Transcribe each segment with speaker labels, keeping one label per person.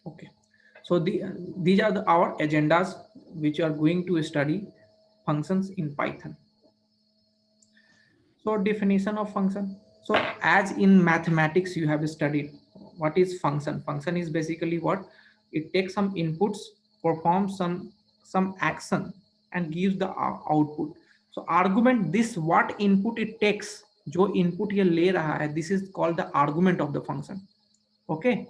Speaker 1: Okay. So these are our agendas which are going to study functions in Python. So definition of function. So as in mathematics you have studied what is function. Function is basically what it takes some inputs, performs some action and gives the output. So argument, this what input it takes, जो input ये ले रहा है, this is called the argument of the function. Okay,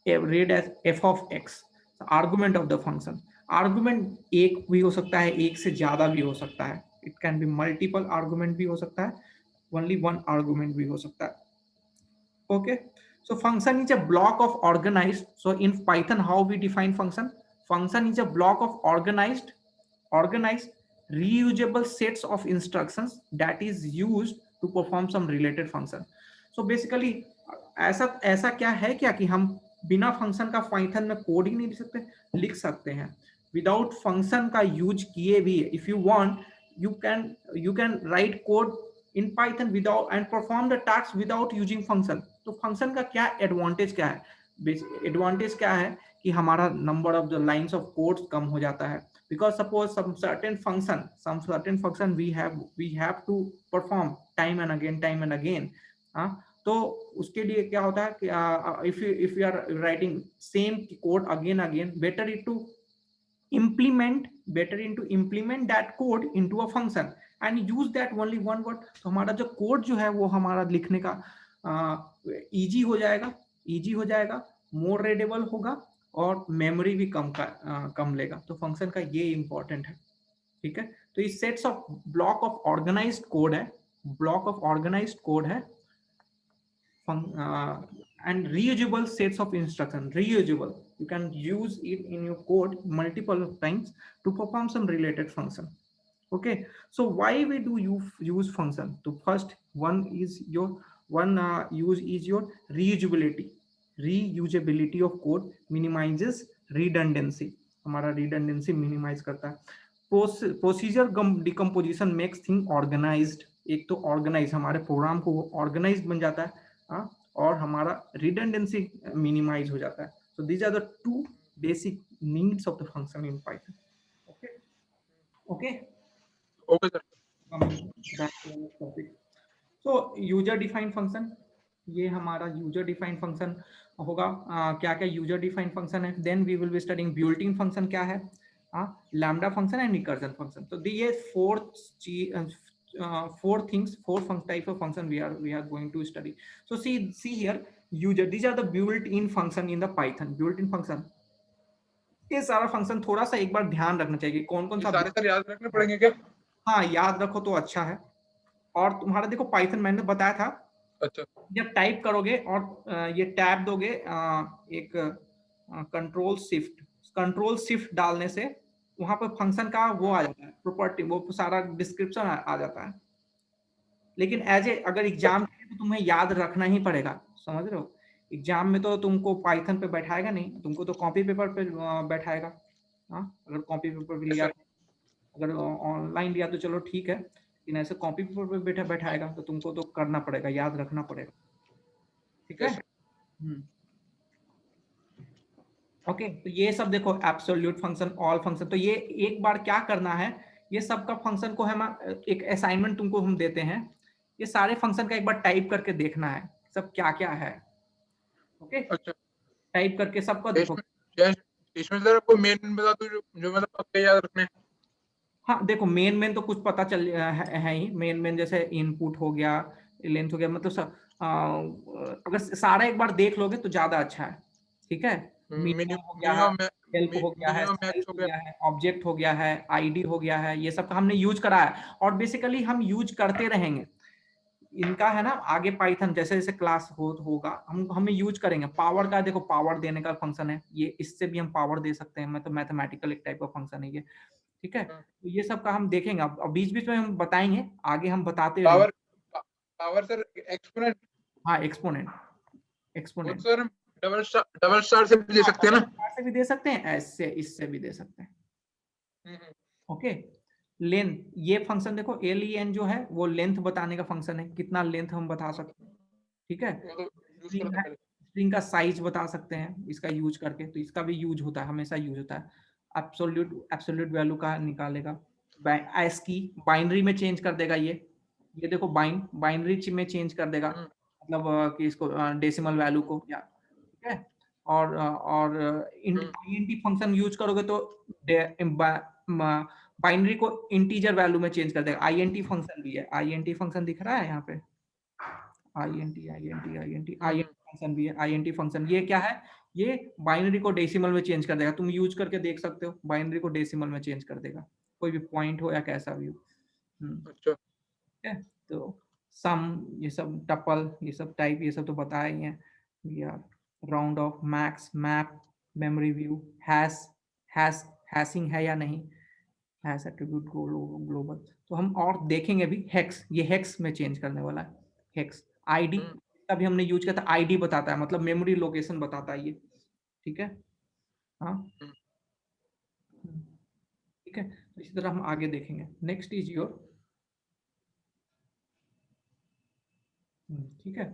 Speaker 1: read as f of x, argument of the function. argument एक भी हो सकता है, एक से ज्यादा भी हो सकता है, it can be multiple argument भी हो सकता है, only one argument भी हो सकता है. Okay, so function is a block of organized. So in Python how we define function? Function is a block of organized reusable sets of instructions that is used to perform some related function. So basically ऐसा क्या है क्या कि हम बिना function का Python में code ही नहीं लिख सकते? लिख सकते हैं विदाउट फंक्शन का यूज किए भी. If you want you can write code in Python without and perform the tasks without using function. तो फंक्शन का क्या एडवांटेज क्या है? एडवांटेज क्या है कि हमारा number of the lines of codes कम हो जाता है. Because suppose some certain function we have to perform time and again. तो उसके लिए क्या होता है कि if you are writing same code again, better to implement that code into a function and use that only one word. तो हमारा जो कोड जो है वो हमारा लिखने का इजी हो जाएगा, मोर रीडेबल होगा और मेमोरी भी कम लेगा. तो फंक्शन का ये इंपॉर्टेंट है. ठीक है, तो ये sets of block of organised code है and reusable sets of instruction. Reusable, you can use it in your code multiple times to perform some related function. Okay, so why we do use function? So first one is your use is your reusability of code minimizes redundancy. हमारा redundancy minimize करता है. Procedure decomposition makes thing organized. एक तो organize हमारे programme को organized बन जाता है और हमारा redundancy minimize हो जाता है. So these are the two basic needs of the function in Python. Okay sir. Back to the topic. So user defined function, ये हमारा user defined function होगा. क्या क्या user defined function है? Then we will be studying built-in function क्या है, lambda function and recursion function. So ये four type of function we are going to study. So see here, user, these are the built-in function in the Python. built-in function, ये सारा function थोड़ा सा एक बार ध्यान रखना चाहिए. कौन कौन सा सारे सर याद रखने पड़ेंगे क्या? हाँ, याद रखो तो अच्छा है. और तुम्हारा देखो पाइथन मैंने बताया था, अच्छा, जब टाइप करोगे और ये टैब दोगे, एक कंट्रोल शिफ्ट डालने से वहां पर फंक्शन का वो आ जाता है, प्रॉपर्टी, वो सारा डिस्क्रिप्शन आ जाता है. लेकिन अगर एग्जाम के लिए तो तुम्हें याद रखना ही पड़ेगा. समझ रहे हो? एग्जाम में तो तुमको पाइथन पे बैठाएगा नहीं, तुमको तो कॉपी पेपर पे बैठाएगा. अगर कॉपी पेपर पे लिया, अगर ऑनलाइन लिया तो चलो ठीक है, लेकिन ऐसे कॉपी पेपर पे बैठाएगा तो तुमको तो करना पड़ेगा, याद रखना पड़ेगा. ठीक है. ओके, तो ये सब देखो एब्सोल्यूट फंक्शन, ऑल फंक्शन. तो ये एक बार क्या करना है, ये सब का फंक्शन को हम एक असाइनमेंट तुमको हम देते हैं, ये सारे फंक्शन का एक बार टाइप करके देखना है सब क्या क्या है. ओके, अच्छा, टाइप करके सबका देखो. इसमें सर आपको मेन बता दो जो मतलब आपको याद रखने. हाँ देखो, मेन तो कुछ पता चल है ही. मेन जैसे इनपुट हो गया, लेंथ हो गया, मतलब सब अगर सारा एक बार देख लोगे तो ज्यादा अच्छा है. ठीक है, मिनिमम हो गया है, हेल्प हो गया है, साइज हो गया है, ऑब्जेक्ट हो गया है, आईडी हो गया है, ये सब का हमने यूज करा है और बेसिकली हम यूज करते रहेंगे इनका, है ना. आगे पाइथन जैसे जैसे क्लास होगा हमें यूज करेंगे. पावर का देखो, पावर देने का फंक्शन है ये, इससे भी हम पावर दे सकते हैं, मतलब मैथमेटिकल एक टाइप का फंक्शन है ये. ठीक है, तो ये सब का हम देखेंगे. अब बीच बीच में हम बताएंगे, आगे हम बताते रहेंगे. Power sir exponent. हाँ, एक्सपोनेंट सर डबल स्टार से भी दे सकते हैं ना, से भी दे सकते हैं, ऐसे इससे भी दे सकते हैं. ओके, लेंथ, ये फंक्शन देखो len जो है वो लेंथ बताने का फंक्शन है, कितना लेंथ हम बता सकते हैं. ठीक है, स्ट्रिंग का साइज बता सकते हैं इसका यूज करके, तो इसका भी यूज होता है, हमेशा यूज होता है। एब्सोल्यूट वैल्यू का निकालेगा। ASCII बाइनरी में चेंज कर देगा ये देखो बाइनरी में चेंज कर देगा, मतलब कि इसको डेसिमल वैल्यू को, या ठीक है। और इंट फंक्शन यूज करोगे तो बाइनरी को इंटीजर वैल्यू में चेंज कर देगा। INT फंक्शन भी है, INT फंक्शन दिख रहा है यहाँ पे, INT फंक्शन भी है। INT फंक्शन ये क्या है, ये बाइनरी को डेसिमल में चेंज कर देगा। तुम यूज करके देख सकते हो, बाइनरी को डेसिमल में चेंज कर देगा, कोई भी पॉइंट हो या कैसा भी हो।
Speaker 2: अच्छा,
Speaker 1: ठीक है, तो सम, ये सब टपल, ये सब टाइप, ये सब तो बताया ही है। Round of, max, map, memory view, hashing है या नहीं, हैश एट्रीब्यूट ग्लोबल। तो हम और देखेंगे भी, हेक्स, ये हेक्स में चेंज करने वाला है। हेक्स आईडी अभी हमने यूज किया था, आईडी बताता है, मतलब मेमोरी लोकेशन बताता है ये, ठीक है। हाँ, ठीक है, तो इसी तरह हम आगे देखेंगे। नेक्स्ट इज योर, ठीक है,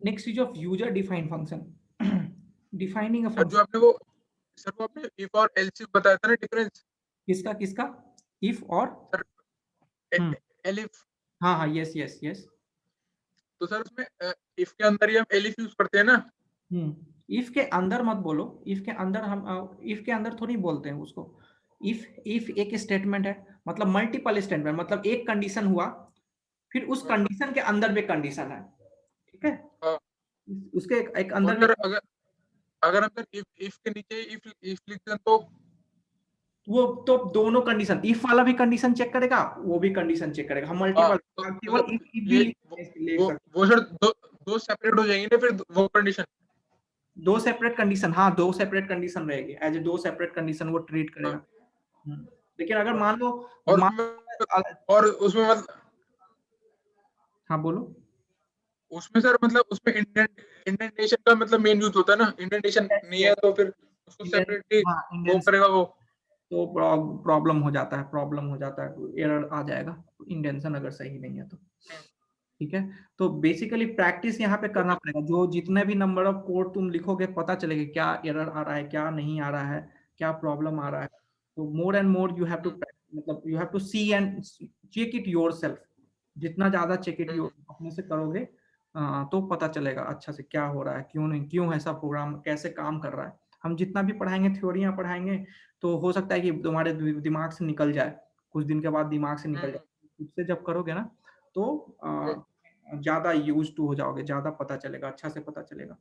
Speaker 1: next is of user defined function. Defining अ
Speaker 2: और जो
Speaker 1: फंक्शन,
Speaker 2: आपने वो सर वो आपने इफ और एल्स इफ बताया था ना डिफरेंस,
Speaker 1: किसका किसका, इफ और,
Speaker 2: सर एलिफ,
Speaker 1: हाँ हाँ, यस यस यस।
Speaker 2: तो सर उसमें इफ के अंदर ही हम एलिफ यूज करते हैं ना।
Speaker 1: इफ के अंदर मत बोलो, इफ के अंदर हम इफ के अंदर थोड़ी बोलते हैं उसको। इफ एक स्टेटमेंट है, मतलब मल्टीपल स्टेटमेंट, मतलब एक कंडीशन हुआ, फिर उस कंडीशन के अंदर भी कंडीशन है, ठीक है।
Speaker 2: हाँ,
Speaker 1: उसके एक
Speaker 2: और
Speaker 1: अंदर में,
Speaker 2: सर अगर अगर हम सर इफ के नीचे इफ लिखते हैं तो
Speaker 1: वो तो दोनों कंडीशन, इफ वाला भी कंडीशन चेक करेगा, वो भी कंडीशन चेक करेगा। हम
Speaker 2: हाँ,
Speaker 1: मल्टीपल
Speaker 2: तो
Speaker 1: केवल इफ भी
Speaker 2: ये
Speaker 1: ले सकते,
Speaker 2: वो सर दो सेपरेट हो जाएंगे ना फिर वो कंडीशन।
Speaker 1: दो सेपरेट कंडीशन, हाँ दो सेपरेट कंडीशन रहेगी, एज ए दो सेपरेट कंडीशन वो ट्रीट
Speaker 2: हाँ,
Speaker 1: करेगा। लेकिन अगर मान लो,
Speaker 2: और
Speaker 1: मान,
Speaker 2: उसमें मतलब
Speaker 1: हाँ बोलो।
Speaker 2: उसमें सर मतलब उसमें इंडेंटेशन का मतलब मेन यूज होता है ना, इंडेंटेशन
Speaker 1: यस
Speaker 2: नहीं है
Speaker 1: यस,
Speaker 2: तो फिर उसको सेपरेटली
Speaker 1: हाँ
Speaker 2: वो
Speaker 1: इंडियन,
Speaker 2: करेगा वो।
Speaker 1: तो प्रॉब्लम हो जाता है, प्रॉब्लम हो जाता है, एरर आ जाएगा इंटेंशन अगर सही नहीं है तो, ठीक है। तो बेसिकली प्रैक्टिस यहाँ पे करना पड़ेगा, जो जितने भी नंबर ऑफ कोड तुम लिखोगे पता चलेगा क्या एरर आ रहा है, क्या नहीं आ रहा है, क्या प्रॉब्लम आ रहा है। तो more and more you have to, मतलब you have to see and check it yourself. जितना ज्यादा चेक इट अपने से करोगे, तो पता चलेगा अच्छा से क्या हो रहा है, क्यों नहीं, क्यों ऐसा प्रोग्राम कैसे काम कर रहा है। हम जितना भी पढ़ाएंगे, थ्योरियां पढ़ाएंगे, तो हो सकता है कि तुम्हारे दिमाग से निकल जाए, कुछ दिन के बाद दिमाग से निकल जाए। खुद से जब करोगे ना, तो ज्यादा यूज टू हो जाओगे, ज्यादा पता चलेगा, अच्छा से पता चलेगा।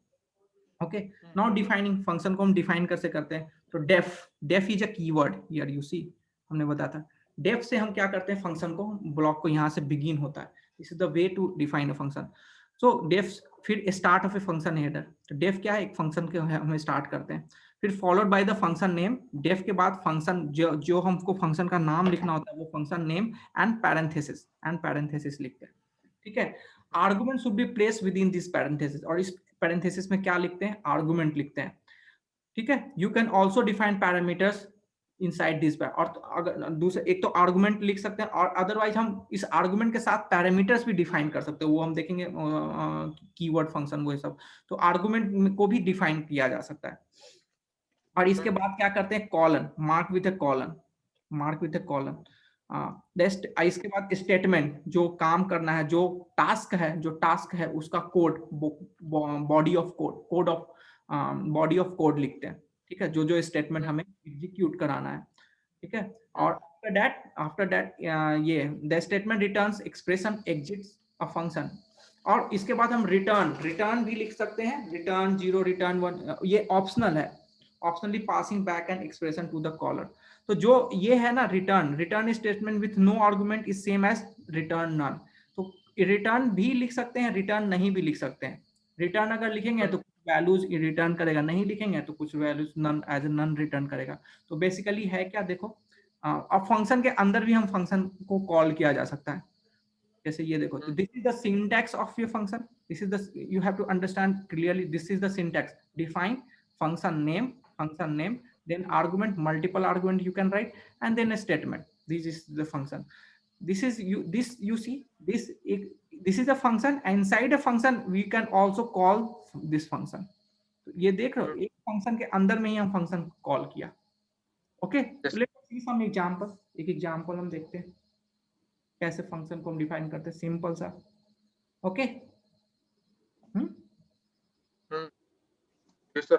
Speaker 1: ओके, नाउ डिफाइनिंग फंक्शन को हम डिफाइन कैसे करते हैं, तो def is a keyword here, you see, हमने बताया था। डेफ से हम क्या करते हैं, फंक्शन को, ब्लॉक को यहाँ से बिगिन होता है, this is the way to define a function. So def, फिर start of a function header, तो डेफ क्या है, एक फंक्शन के हम स्टार्ट करते हैं, फिर followed by the function name. Def के बाद फंक्शन, जो हमको फंक्शन का नाम लिखना होता है, वो फंक्शन नेम एंड पैरेंथेसिस लिखते हैं, ठीक है। Argument should be place with in this parenthesis, और इस पैरेंथेसिस में क्या लिखते हैं, आर्गुमेंट लिखते हैं, ठीक है। You can also define parameters inside this, और अगर दूसरे, एक तो आर्गुमेंट लिख सकते हैं, और अदरवाइज हम इस आर्गुमेंट के साथ पैरामीटर्स भी डिफाइन कर सकते हैं, वो हम देखेंगे कीवर्ड फंक्शन वो सब। तो आर्गुमेंट को भी डिफाइन किया जा सकता है। और इसके बाद क्या करते हैं, colon, mark with A colon, mark with A colon. इसके बाद स्टेटमेंट, जो काम करना है, जो टास्क है उसका code, body of code, body of code लिखते हैं, ठीक है, जो स्टेटमेंट हमें एग्जीक्यूट कराना है, ठीक है। और आफ्टर दैट ये the statement returns expression exits a function. और इसके बाद हम रिटर्न भी लिख सकते हैं, रिटर्न 0, रिटर्न 1, ये ऑप्शनल है, optionally passing back an expression to the caller. तो जो ये है ना, return statement with no argument is same as return none. तो रिटर्न भी लिख सकते हैं, रिटर्न नहीं भी लिख सकते हैं। रिटर्न अगर लिखेंगे तो वैल्यूज रिटर्न करेगा, नहीं लिखेंगे तो कुछ values none, as none return करेगा। तो बेसिकली है क्या, देखो, अब फंक्शन के अंदर भी हम फंक्शन को कॉल किया जा सकता है, जैसे ये देखो, this is the syntax of your function, this is the, you have to understand clearly, this is the syntax, define function name, then argument, multiple argument you can write, and then a statement, this is the function. this is you see this is a function, and inside a function we can also call this function. तो ये देख रहे हो, एक function के अंदर में ही हम फंक्शन कॉल किया। ओके, तो लेट्स सी सम एग्जांपल, एक एग्जांपल हम देखते हैं कैसे फंक्शन को हम डिफाइन करते हैं, सिंपल सा। Okay,
Speaker 2: yes sir.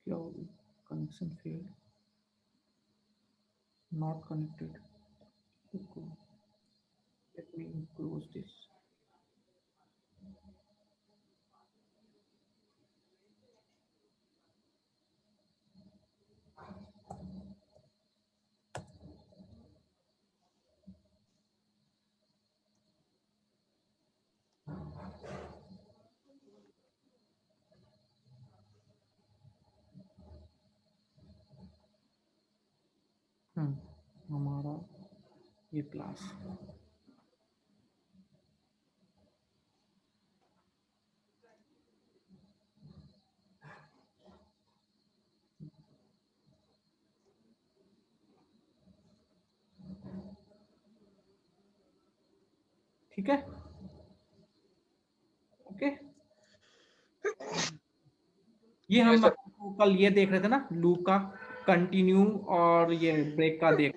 Speaker 1: क्या connection fail, not connected, let me close this. हमारा ये क्लास ठीक है। ओके, ये हम कल ये देख रहे थे ना, लूप का कंटिन्यू और ये ब्रेक का देख।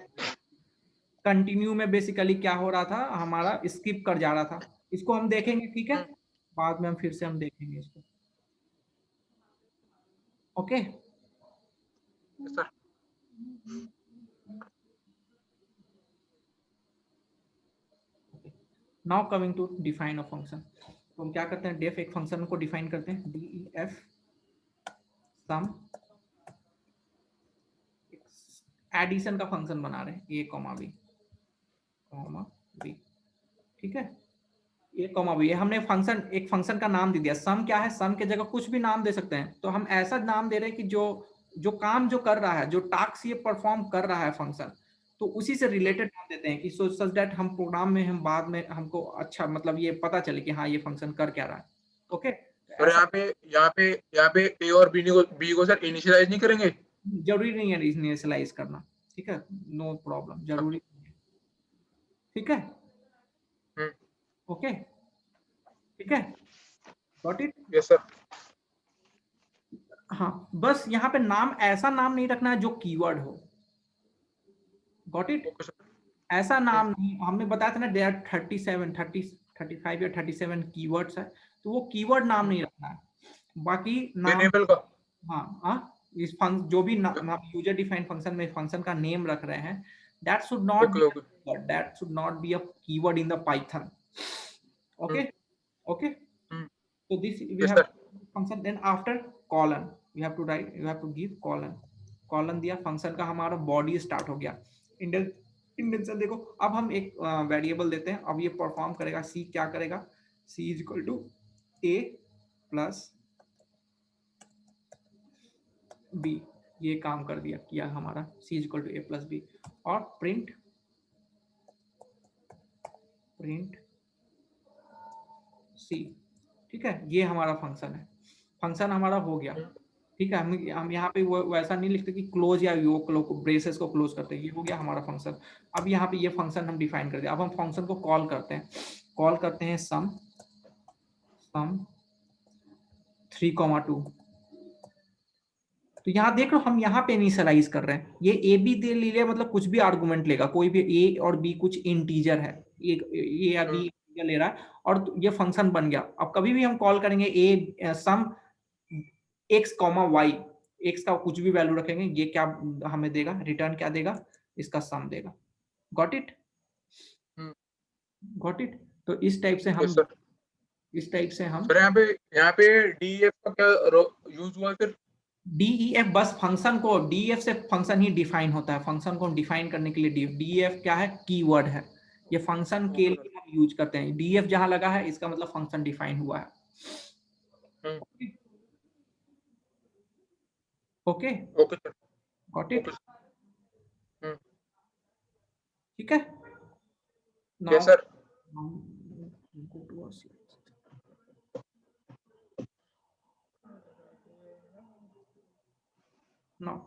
Speaker 1: कंटिन्यू में बेसिकली क्या हो रहा था, हमारा स्किप कर जा रहा था, इसको हम देखेंगे, ठीक है, बाद में हम फिर से हम देखेंगे इसको। Okay, now coming to define a function. तो हम क्या करते हैं, डेफ एक फंक्शन को डिफाइन करते हैं, def सम, एडिशन का फंक्शन बना रहे हैं, a कॉमा b, ठीक है, a कॉमा b। हमने फंक्शन, एक फंक्शन का नाम दे दिया, सम क्या है, सम के जगह कुछ भी नाम दे सकते हैं, तो हम ऐसा नाम दे रहे हैं कि जो काम जो कर रहा है, जो टास्क ये परफॉर्म कर रहा है फंक्शन, तो उसी से रिलेटेड नाम देते हैं कि सच दैट हम प्रोग्राम में हम बाद में हमको अच्छा मतलब ये पता चले कि हाँ ये फंक्शन कर क्या रहा है। ओके,
Speaker 2: और यहाँ पे ए और बी को सर इनिशियलाइज नहीं करेंगे?
Speaker 1: जरूरी नहीं है इनिशियलाइज करना, ठीक है, नो प्रॉब्लम, जरूरी नहीं है, ठीक है। ओके, ठीक है, गॉट इट।
Speaker 2: Yes sir.
Speaker 1: हाँ, बस यहाँ पे नाम ऐसा नाम नहीं रखना है जो कीवर्ड हो, गॉट इट। ऐसा नाम नहीं, हमने बताया था ना देयर 35 या 37 कीवर्ड्स है, तो वो कीवर्ड नाम नहीं रखना है, बाकी नाम।
Speaker 2: वेरिएबल का,
Speaker 1: हाँ, इस फंक्शन जो भी यूजर डिफाइंड फंक्शन में फंक्शन का नेम रख रहे हैं, that should not be
Speaker 2: okay
Speaker 1: that should not be a keyword in the Python. Okay, okay. So this we
Speaker 2: yes
Speaker 1: have
Speaker 2: sir.
Speaker 1: function, then after colon we have to write, you have to give colon दिया, function का हमारा body start हो गया। Indenter देखो, अब हम एक variable देते हैं, अब ये परफॉर्म करेगा, सी क्या करेगा, C is equal to A plus B, ये काम कर दिया, किया हमारा C is equal to A plus B, और प्रिंट सी, ठीक है, ये हमारा फंक्शन है, फंक्शन हमारा हो गया, ठीक है। हम यहाँ पे वैसा नहीं लिखते कि क्लोज या यो ब्रेसेस को क्लोज करते हैं, ये हो गया हमारा फंक्शन। अब यहाँ पे ये फंक्शन हम डिफाइन कर दिया, अब हम फंक्शन को कॉल करते हैं सम 3,2। तो यहाँ देख लो, हम यहाँ पे इनिशियलाइज कर रहे हैं, ये ए बी दे ले मतलब कुछ भी आर्गुमेंट लेगा, कोई भी ए और बी कुछ इंटीजर है, ए या बी ले रहा है, और ये फंक्शन बन गया। अब कभी भी हम कॉल करेंगे ए सम एक्स कॉमा वाई, एक्स का कुछ भी वैल्यू रखेंगे, ये क्या हमें देगा, रिटर्न क्या देगा, इसका सम देगा। Got it, got it. तो इस टाइप से हम
Speaker 2: सर यहाँ पे डीएफ का क्या यूज हुआ फिर?
Speaker 1: डीईएफ बस फंक्शन को, डीईएफ से फंक्शन ही डिफाइन होता है, फंक्शन को डिफाइन करने के लिए डीईएफ क्या है, कीवर्ड है, ये फंक्शन के लिए हम यूज करते हैं, डीईएफ जहां लगा है इसका मतलब फंक्शन डिफाइन हुआ है। Okay,
Speaker 2: okay sir,
Speaker 1: got it. ठीक है।
Speaker 2: Yes
Speaker 1: now
Speaker 2: sir.
Speaker 1: go to our slide. Now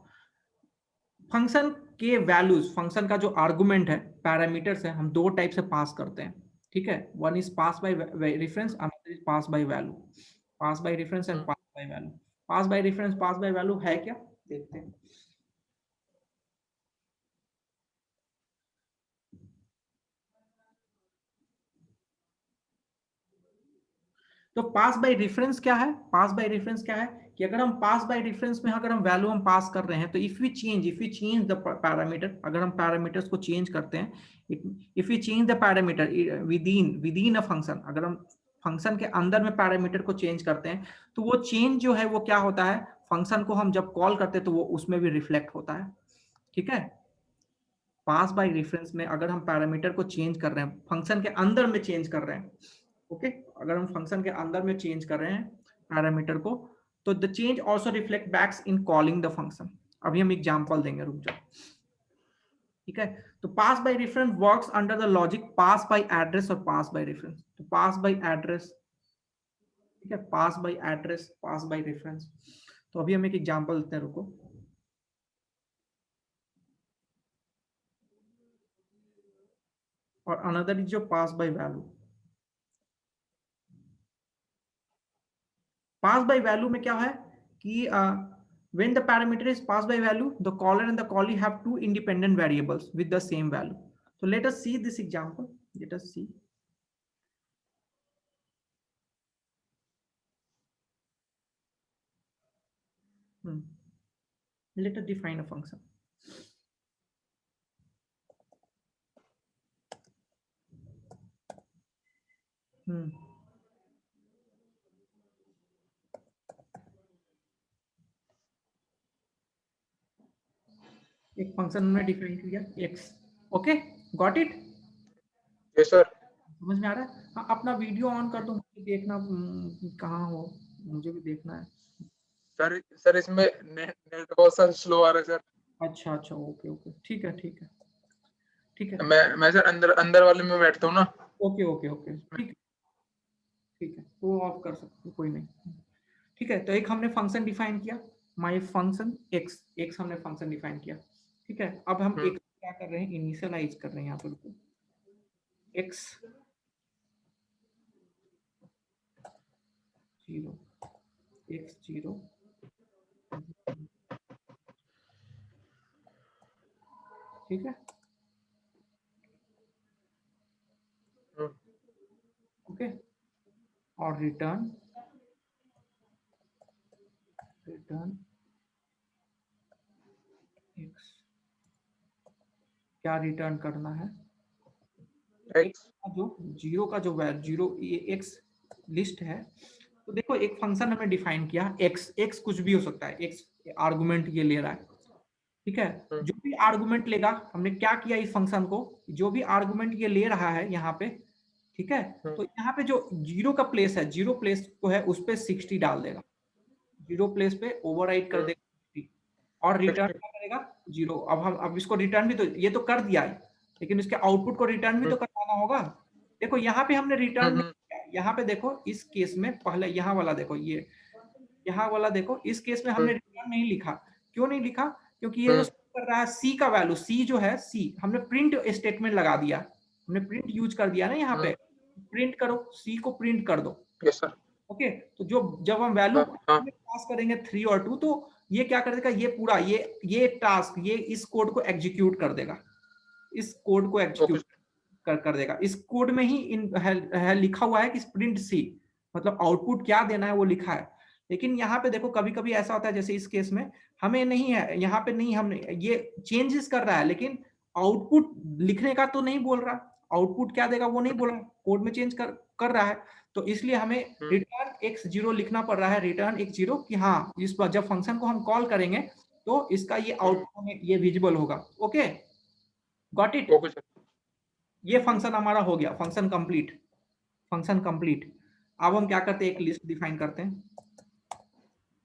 Speaker 1: function के वैल्यूज, फंक्शन का जो आर्गुमेंट है, पैरामीटर्स है, हम दो टाइप से पास करते हैं। ठीक है, one is pass by reference, another is pass by value. Pass by reference and pass by value. Pass by reference, pass by value है क्या, देखते हैं। तो पास बाय रेफरेंस क्या है? पास बाय रेफरेंस क्या है कि अगर हम पास बाय रेफरेंस में अगर हम वैल्यू हम पास कर रहे हैं, तो if we change the parameter, अगर हम पैरामीटर्स को चेंज करते हैं, if we change the parameter within a function, अगर हम फंक्शन के अंदर में पैरामीटर को चेंज करते हैं, तो वो चेंज जो है वो क्या होता है, फंक्शन को हम जब कॉल करते हैं तो वो उसमें भी रिफ्लेक्ट होता है। ठीक है, पास बाय रेफरेंस में अगर हम पैरामीटर को चेंज कर रहे हैं, फंक्शन के अंदर में चेंज कर रहे हैं, ओके, अगर हम फंक्शन के अंदर में चेंज कर रहे हैं पैरामीटर को, तो the change also reflect backs in calling the function. अभी हम एग्जांपल देंगे, रुक जाओ। ठीक है, तो pass by reference works under the logic pass by address और पास बाय रेफरेंस। तो पास बाय एड्रेस, ठीक है, pass by address, pass by reference. तो अभी हम एक एग्जांपल देते हैं, रुको। और अनदर इज जो pass by value. Pass by value में क्या है कि when the parameter is passed by value, the caller and the callee have two independent variables with the same value. So let us see this example. Let us see. Let us define a function. एक function में define किया x। Okay, got it?
Speaker 2: Yes sir.
Speaker 1: समझ में आ रहा है? हाँ, अपना video on कर दो, मुझे देखना कहाँ हो, मुझे भी देखना है।
Speaker 2: सर इसमें नेट बहुत सा स्लो आ रहा है सर।
Speaker 1: अच्छा अच्छा, ओके ओके, ठीक है ठीक है ठीक है।
Speaker 2: मैं सर अंदर अंदर वाले में बैठता हूँ ना।
Speaker 1: ओके ओके ओके, ठीक है ठीक है, वो ऑफ कर सकते हो, कोई नहीं। ठीक है, तो एक हमने फंक्शन डिफाइन किया, माय फंक्शन एक्स, एक्स हमने फंक्शन डिफाइन किया। ठीक है, अब हम एक क्या कर रहे हैं, इनिशियलाइज कर रहे हैं यहाँ पर एक्स 0, एक्स 0, ठीक है, ओके, और रिटर्न एक्स। क्या रिटर्न करना है? एक्स का जो जीरो का जो वैल्यू, जीरो, ये एक्स लिस्ट है। तो देखो, एक फंक्शन हमें डिफाइन किया एक्स, एक्स कुछ भी हो सकता है, एक्स आर्गुमेंट ये ले रहा है। ठीक है, जो भी आर्गुमेंट लेगा, हमने क्या किया इस फंक्शन को, जो भी आर्गुमेंट ये ले रहा है यहाँ पे, ठीक है, तो यहाँ पे जो जीरो का प्लेस है, जीरो प्लेस को है उस पे 60 डाल देगा, जीरो प्लेस पे ओवरराइट कर देगा 60, और रिटर्न क्या करेगा, जीरो। अब इसको रिटर्न भी तो ये तो कर दिया है, लेकिन इसके आउटपुट को रिटर्न भी तो करवाना होगा। देखो यहाँ पे हमने रिटर्न नहीं किया, यहाँ पे देखो इस केस में, पहले यहाँ वाला देखो, ये यहाँ वाला देखो, इस केस में हमने रिटर्न नहीं लिखा। क्यों नहीं लिखा? क्योंकि ये जो कर रहा है सी का वैल्यू, सी जो है, सी हमने प्रिंट स्टेटमेंट लगा दिया, हमने प्रिंट यूज कर दिया ना यहाँ पे, प्रिंट करो, सी को प्रिंट कर दो।
Speaker 2: Yes sir.
Speaker 1: ओके, तो जो जब हम वैल्यू पास करेंगे 3 और 2, तो ये क्या कर देगा, ये पूरा ये टास्क, ये इस कोड को एग्जीक्यूट कर देगा, इस कोड को एग्जीक्यूट कर देगा। इस कोड में ही है लिखा हुआ है कि प्रिंट सी, मतलब आउटपुट क्या देना है वो लिखा है। लेकिन यहाँ पे देखो, कभी कभी ऐसा होता है, जैसे इस केस में हमें नहीं है, यहाँ पे नहीं, हमने ये चेंजेस कर रहा है, लेकिन आउटपुट लिखने का तो नहीं बोल रहा, आउटपुट क्या देगा वो नहीं बोल रहा, कोड में चेंज कर रहा है। तो इसलिए हमें रिटर्न x0 लिखना पड़ रहा है, रिटर्न x0 कि हाँ, इस पर जब फंक्शन को हम कॉल करेंगे तो इसका ये आउटपुट हमें ये विजिबल होगा। Okay, got it?
Speaker 2: Okay sir.
Speaker 1: ये फंक्शन हमारा हो गया, फंक्शन कंप्लीट, फंक्शन कंप्लीट। अब हम क्या करते हैं, एक लिस्ट डिफाइन करते हैं,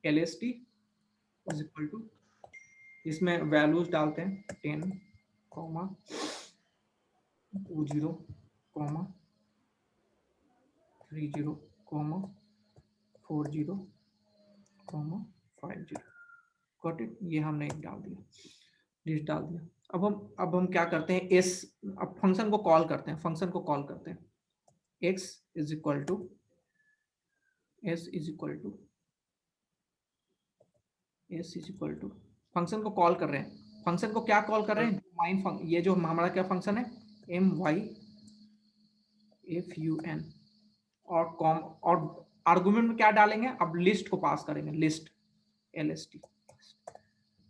Speaker 1: lst इज इक्वल टू, इसमें वैल्यूज डालते हैं 10, 20, 30, 40, 50। Got it. ये हमने एक डाल दिया, लिस्ट डाल दिया। अब हम क्या करते हैं, एस, अब फंक्शन को कॉल करते हैं, फंक्शन को कॉल करते हैं। x is equal to s is equal to s is equal to function को कॉल कर रहे हैं। फंक्शन को क्या कॉल कर रहे हैं, माइन फंक्शन, ये जो हमारा क्या फंक्शन है, my_fun, और कॉम, और आर्गुमेंट में क्या डालेंगे, अब लिस्ट को पास करेंगे, लिस्ट lst।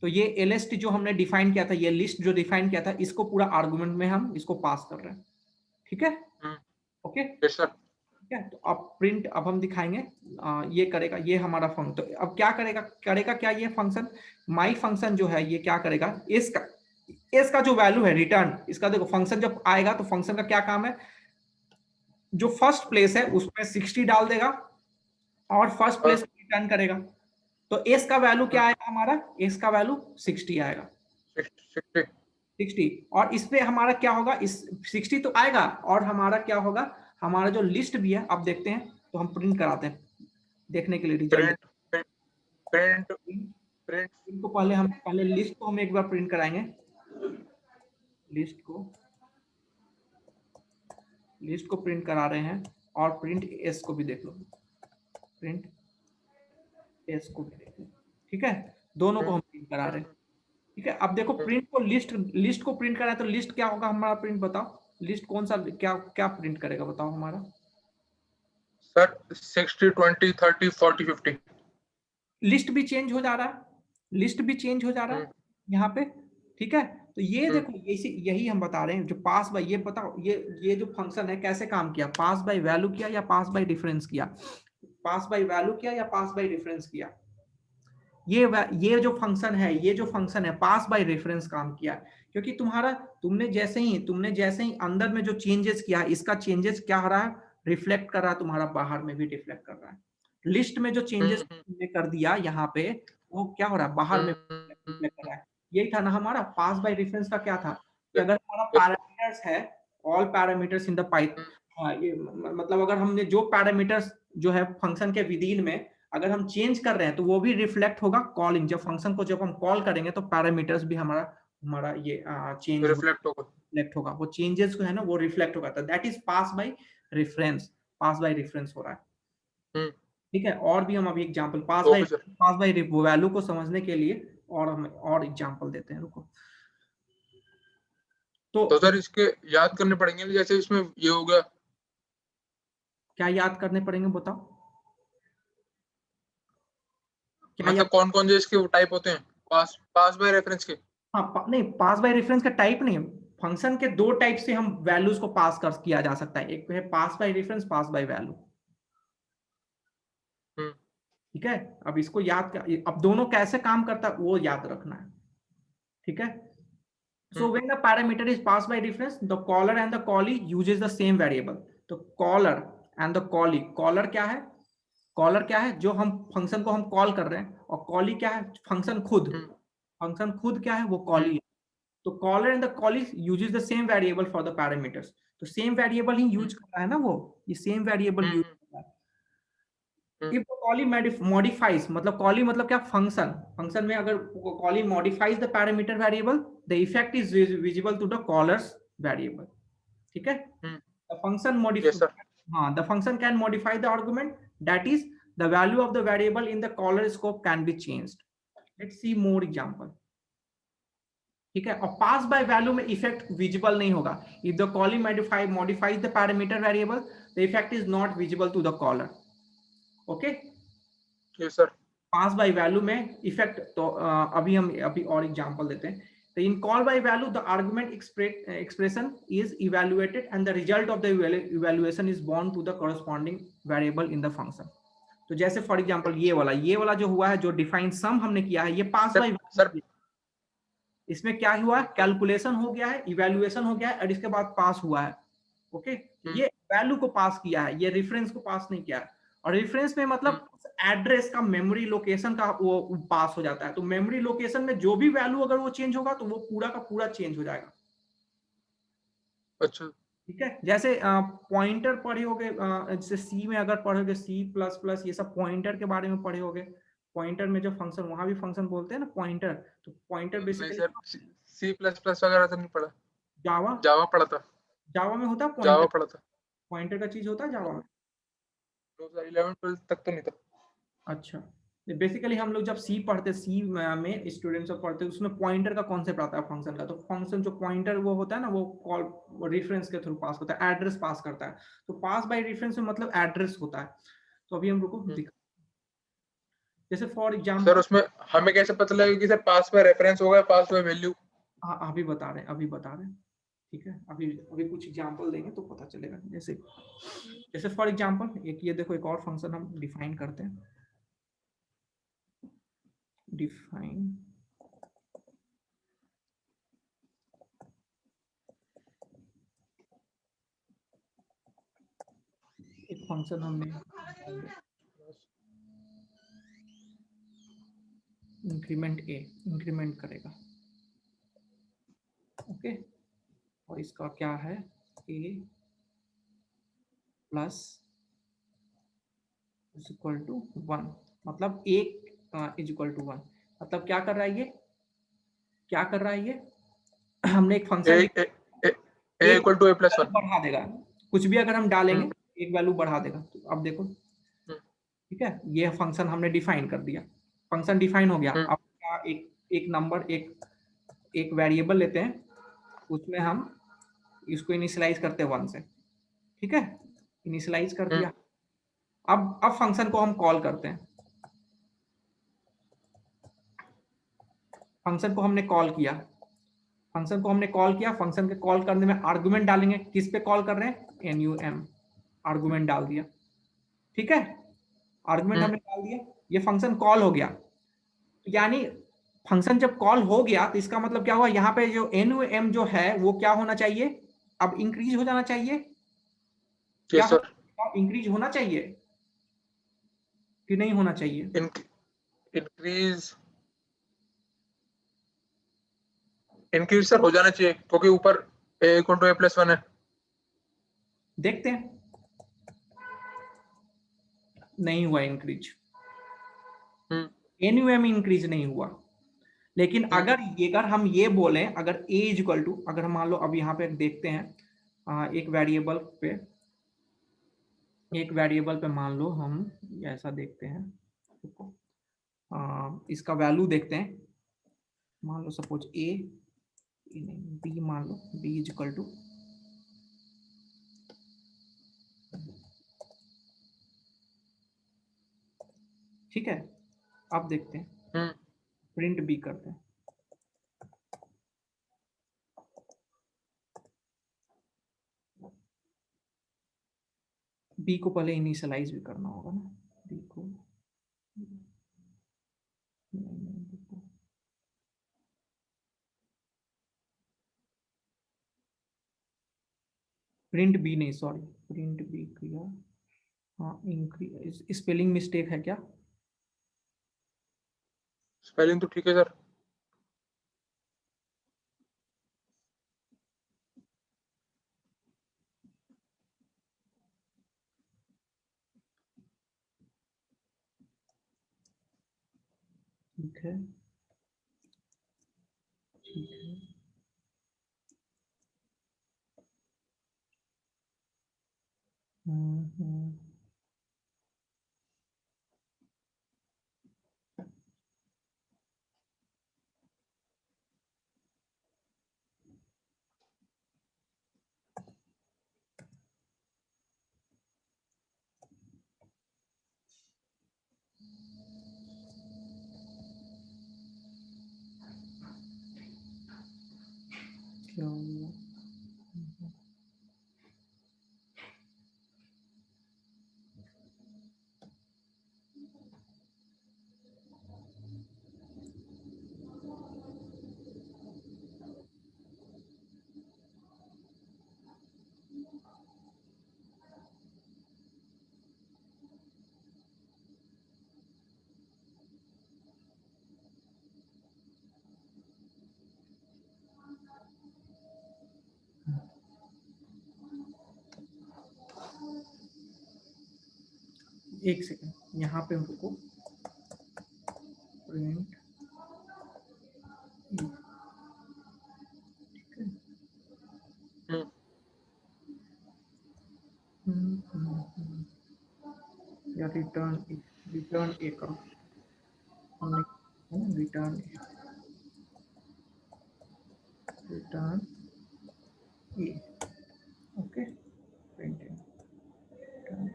Speaker 1: तो ये lst जो हमने डिफाइन किया था, ये लिस्ट जो डिफाइन किया था, इसको पूरा आर्गुमेंट में हम इसको पास कर रहे हैं। ठीक है, ओके।
Speaker 2: Yes sir.
Speaker 1: ठीक है, तो अब प्रिंट, अब हम दिखाएंगे ये करेगा, ये हमारा फंक्शन। तो अब क्या करेगा क्या ये फंक्शन, माई फंक्शन जो है ये क्या करेगा, इसका जो वैल्यू है रिटर्न, इसका देखो फंक्शन जब आएगा तो फंक्शन का क्या काम है, जो फर्स्ट प्लेस है उसमें 60 डाल देगा और फर्स्ट प्लेस रिटर्न करेगा। तो एस का वैल्यू क्या आएगा हमारा, एस का वैल्यू 60 आएगा, 60। और इस पे हमारा क्या होगा, इस 60 तो आएगा, और हमारा क्या होगा, हमारा जो लिस्ट भी है, अब देखते हैं, तो हम प्रिंट कराते हैं देखने के लिए रिजल्ट।
Speaker 2: प्रिंट
Speaker 1: इनको पहले लिस्ट को हम एक बार प्रिंट कराएंगे, लिस्ट को प्रिंट करा रहे हैं, और प्रिंट एस को भी देख लो, प्रिंट एस को भी देख लो। ठीक है, दोनों को हम प्रिंट करा रहे हैं। ठीक है, अब देखो प्रिंट को लिस्ट को प्रिंट करा है, तो लिस्ट क्या होगा हमारा, प्रिंट बताओ, लिस्ट कौन सा क्या प्रिंट करेगा बताओ हमारा
Speaker 2: सर। 60, 20, 30, 40, 50।
Speaker 1: लिस्ट भी चेंज हो जा रहा है, लिस्ट भी चेंज हो जा रहा है यहाँ पे। ठीक है, तो ये देखो, यही हम बता रहे हैं, जो पास बाय, ये बताओ ये जो फंक्शन है कैसे काम किया, पास बाय वैल्यू किया या पास बाय डिफरेंस किया, पास बाय वैल्यू किया या पास बाय डिफरेंस किया। ये जो फंक्शन है पास बाय रेफरेंस काम किया, क्योंकि तुमने जैसे ही अंदर में जो चेंजेस किया, इसका चेंजेस क्या हो रहा है, रिफ्लेक्ट कर रहा है, तुम्हारा बाहर में भी रिफ्लेक्ट कर रहा है। लिस्ट में जो चेंजेस तुमने कर दिया यहाँ पे, वो क्या हो रहा है, बाहर में रिफ्लेक्ट कर रहा है। यही था ना हमारा पास बाय रेफरेंस का, क्या था कि अगर हमारा पैरामीटर्स है, ऑल पैरामीटर्स इन द मतलब अगर हमने जो पैरामीटर्स जो है फंक्शन के विदिन में अगर हम चेंज कर रहे हैं, तो वो भी रिफ्लेक्ट होगा कॉलिंग, जब फंक्शन को जब हम कॉल करेंगे तो पैरामीटर्स भी हमारा ये चेंज रिफ्लेक्ट होगा, वो चेंजेस को है ना, वो रिफ्लेक्ट होगा। तो that is pass by reference, pass by reference हो रहा है। ठीक है, और भी हम अभी एग्जांपल पास बाय वैल्यू को समझने के लिए और हम और एग्जांपल देते हैं, रुको।
Speaker 2: तो सर इसके याद करने पड़ेंगे, जैसे इसमें ये हो गया,
Speaker 1: क्या याद करने पड़ेंगे बताओ,
Speaker 2: मतलब कौन कौन से इसके टाइप होते हैं, पास बाय रेफरेंस के।
Speaker 1: हाँ, नहीं, पास बाय रेफरेंस का टाइप नहीं, फंक्शन के दो टाइप से हम वैल्यूज को पास किया जा सकता है, एक है pass by reference, pass by value. ठीक है, अब इसको अब दोनों कैसे काम करता है वो याद रखना है। ठीक है, so when the parameter is passed by reference, the caller and the callee uses the same variable। तो caller and the callee, caller क्या है, जो हम फंक्शन को हम कॉल कर रहे हैं, और callee क्या है, फंक्शन खुद क्या है, वो callee है। तो caller and the callee uses the same variable for the parameters। तो सेम वेरिएबल ही यूज कर रहा है ना वो, ये सेम वेरिएबल यूज कर रहा है। If the callee modifies, मतलब callee मतलब क्या, फंक्शन में अगर callee modifies the parameter variable, the effect is visible to the caller's variable। ठीक है, the function the function can modify the argument, that is the value of the variable in the caller scope can be changed। Let's see more example। ठीक है, और pass by value में effect visible नहीं होगा। If the callee modifies the parameter variable, the effect is not visible to the caller। Okay,
Speaker 2: yes sir.
Speaker 1: Pass by value में effect, तो अभी और एग्जांपल देते हैं। तो in call by value the argument expression is evaluated and the result of the evaluation is bound to the corresponding variable in the function. तो जैसे for example ये वाला जो हुआ है, जो डिफाइन सम हमने किया है, ये पास बाय सर, इसमें क्या हुआ, कैलकुलेशन हो गया है, इवैल्यूएशन हो गया है, और इसके बाद पास हुआ है। ओके, ये वैल्यू को पास किया है, ये रेफरेंस को पास नहीं किया है। और रेफरेंस में मतलब एड्रेस का, मेमोरी लोकेशन का वो पास हो जाता है। तो मेमोरी लोकेशन में जो भी वैल्यू अगर वो चेंज होगा, तो वो पूरा का पूरा चेंज हो जाएगा।
Speaker 2: अच्छा
Speaker 1: ठीक है, जैसे पॉइंटर पढ़े होगे, जैसे सी में अगर पढ़ोगे सी प्लस प्लस, ये सब पॉइंटर के बारे में पढ़े होगे। पॉइंटर में जो फंक्शन, वहां भी फंक्शन बोलते हैं ना पॉइंटर, तो पॉइंटर
Speaker 2: नहीं
Speaker 1: basically
Speaker 2: sir, C plus plus वगैरह तो नहीं पढ़ा।
Speaker 1: जावा,
Speaker 2: जावा पढ़ा था।
Speaker 1: जावा में होता है
Speaker 2: जावा
Speaker 1: पॉइंटर,
Speaker 2: पढ़ा था।
Speaker 1: पॉइंटर का चीज होता है जावा में।
Speaker 2: 2011 12 तक तो नहीं था।
Speaker 1: अच्छा, बेसिकली हम लोग जब सी पढ़ते, सी में स्टूडेंट्स जब पढ़ते, उसमें पॉइंटर का कॉन्सेप्ट आता है फंक्शन का। तो फंक्शन जो पॉइंटर वो होता है ना, वो कॉल रेफरेंस के थ्रू पास होता है, एड्रेस पास करता है। तो पास बाय रेफरेंस में मतलब एड्रेस होता है। तो अभी हम रुको
Speaker 2: हम्म।
Speaker 1: जैसे फॉर
Speaker 2: सर
Speaker 1: एग्जाम्पल,
Speaker 2: उसमें हमें कैसे पता लगेगा कि सर पास में रेफरेंस होगा, पास में वैल्यू?
Speaker 1: हाँ अभी बता रहे हैं, अभी बता रहे हैं। ठीक है, अभी अभी कुछ एग्जांपल देंगे तो पता चलेगा। जैसे जैसे फॉर एग्जांपल एक ये देखो, एक और फंक्शन हम डिफाइन करते हैं। डिफाइन एक फंक्शन हमने इंक्रीमेंट ए, इंक्रीमेंट करेगा। ओके, और इसका क्या है, ए प्लस इज इक्वल टू 1, मतलब एक इज इक्वल टू 1। मतलब क्या कर रहा है ये, क्या कर रहा है ये हमने एक
Speaker 2: a
Speaker 1: function
Speaker 2: A A A
Speaker 1: एक
Speaker 2: equal to A plus one.
Speaker 1: बढ़ा देगा, कुछ भी अगर हम डालेंगे
Speaker 2: हम्म
Speaker 1: एक वैल्यू बढ़ा देगा। तो अब देखो,
Speaker 2: हम्म
Speaker 1: ठीक है, ये फंक्शन हमने डिफाइन कर दिया। फंक्शन डिफाइन हो गया।
Speaker 2: हम्म
Speaker 1: अब क्या, एक एक नंबर, एक वेरिएबल लेते हैं, उसमें हम इसको इनिशियलाइज करते हैं 1 से। ठीक है, इनिशियलाइज कर
Speaker 2: हम्म
Speaker 1: दिया। अब फंक्शन को हम कॉल करते हैं। फंक्शन को हमने कॉल किया, फंक्शन को हमने कॉल किया। फंक्शन के कॉल करने में आर्गुमेंट डालेंगे। किस पे कॉल कर रहे हैं, NUM, आर्गुमेंट डाल दिया। ठीक है, आर्गुमेंट
Speaker 2: हम्म
Speaker 1: हमने डाल दिया, ये फंक्शन कॉल हो गया। यानी फंक्शन जब कॉल हो गया तो इसका मतलब क्या हुआ, यहाँ पे जो NUM जो है वो क्या होना चाहिए, अब इंक्रीज हो जाना चाहिए। क्या
Speaker 2: यस सर।
Speaker 1: इंक्रीज होना चाहिए कि नहीं होना चाहिए?
Speaker 2: इंक्रीज इंक्रीज सर हो जाना चाहिए, क्योंकि ऊपर a equal to A plus one है।
Speaker 1: देखते हैं, नहीं हुआ इंक्रीज,
Speaker 2: हम्म
Speaker 1: NUM इंक्रीज नहीं हुआ। लेकिन
Speaker 2: हम्म
Speaker 1: अगर हम ये बोलें, अगर a इज इक्वल टू, अगर हम मान लो अब यहाँ पे देखते हैं, एक वेरिएबल पे, एक वेरिएबल पे मान लो हम ऐसा देखते हैं, इसका वैल्यू देखते हैं। मान लो सपोज a नहीं, b मान लो, b इज इक्वल टू, ठीक है, अब देखते हैं,
Speaker 2: हम्म
Speaker 1: प्रिंट b करते हैं। b को पहले इनिशियलाइज भी करना होगा ना, b को प्रिंट b नहीं, सॉरी, प्रिंट b किया। हाँ, इंक्रीज, स्पेलिंग मिस्टेक है क्या?
Speaker 2: स्पेलिंग तो ठीक है सर।
Speaker 1: ठीक है, ठीक है। हम्म। क्या हुआ? एक सेकेंड यहाँ पे रुको, प्रिंट या रिटर्न ए करो, हमने रिटर्न ए, ओके प्रिंट रिटर्न।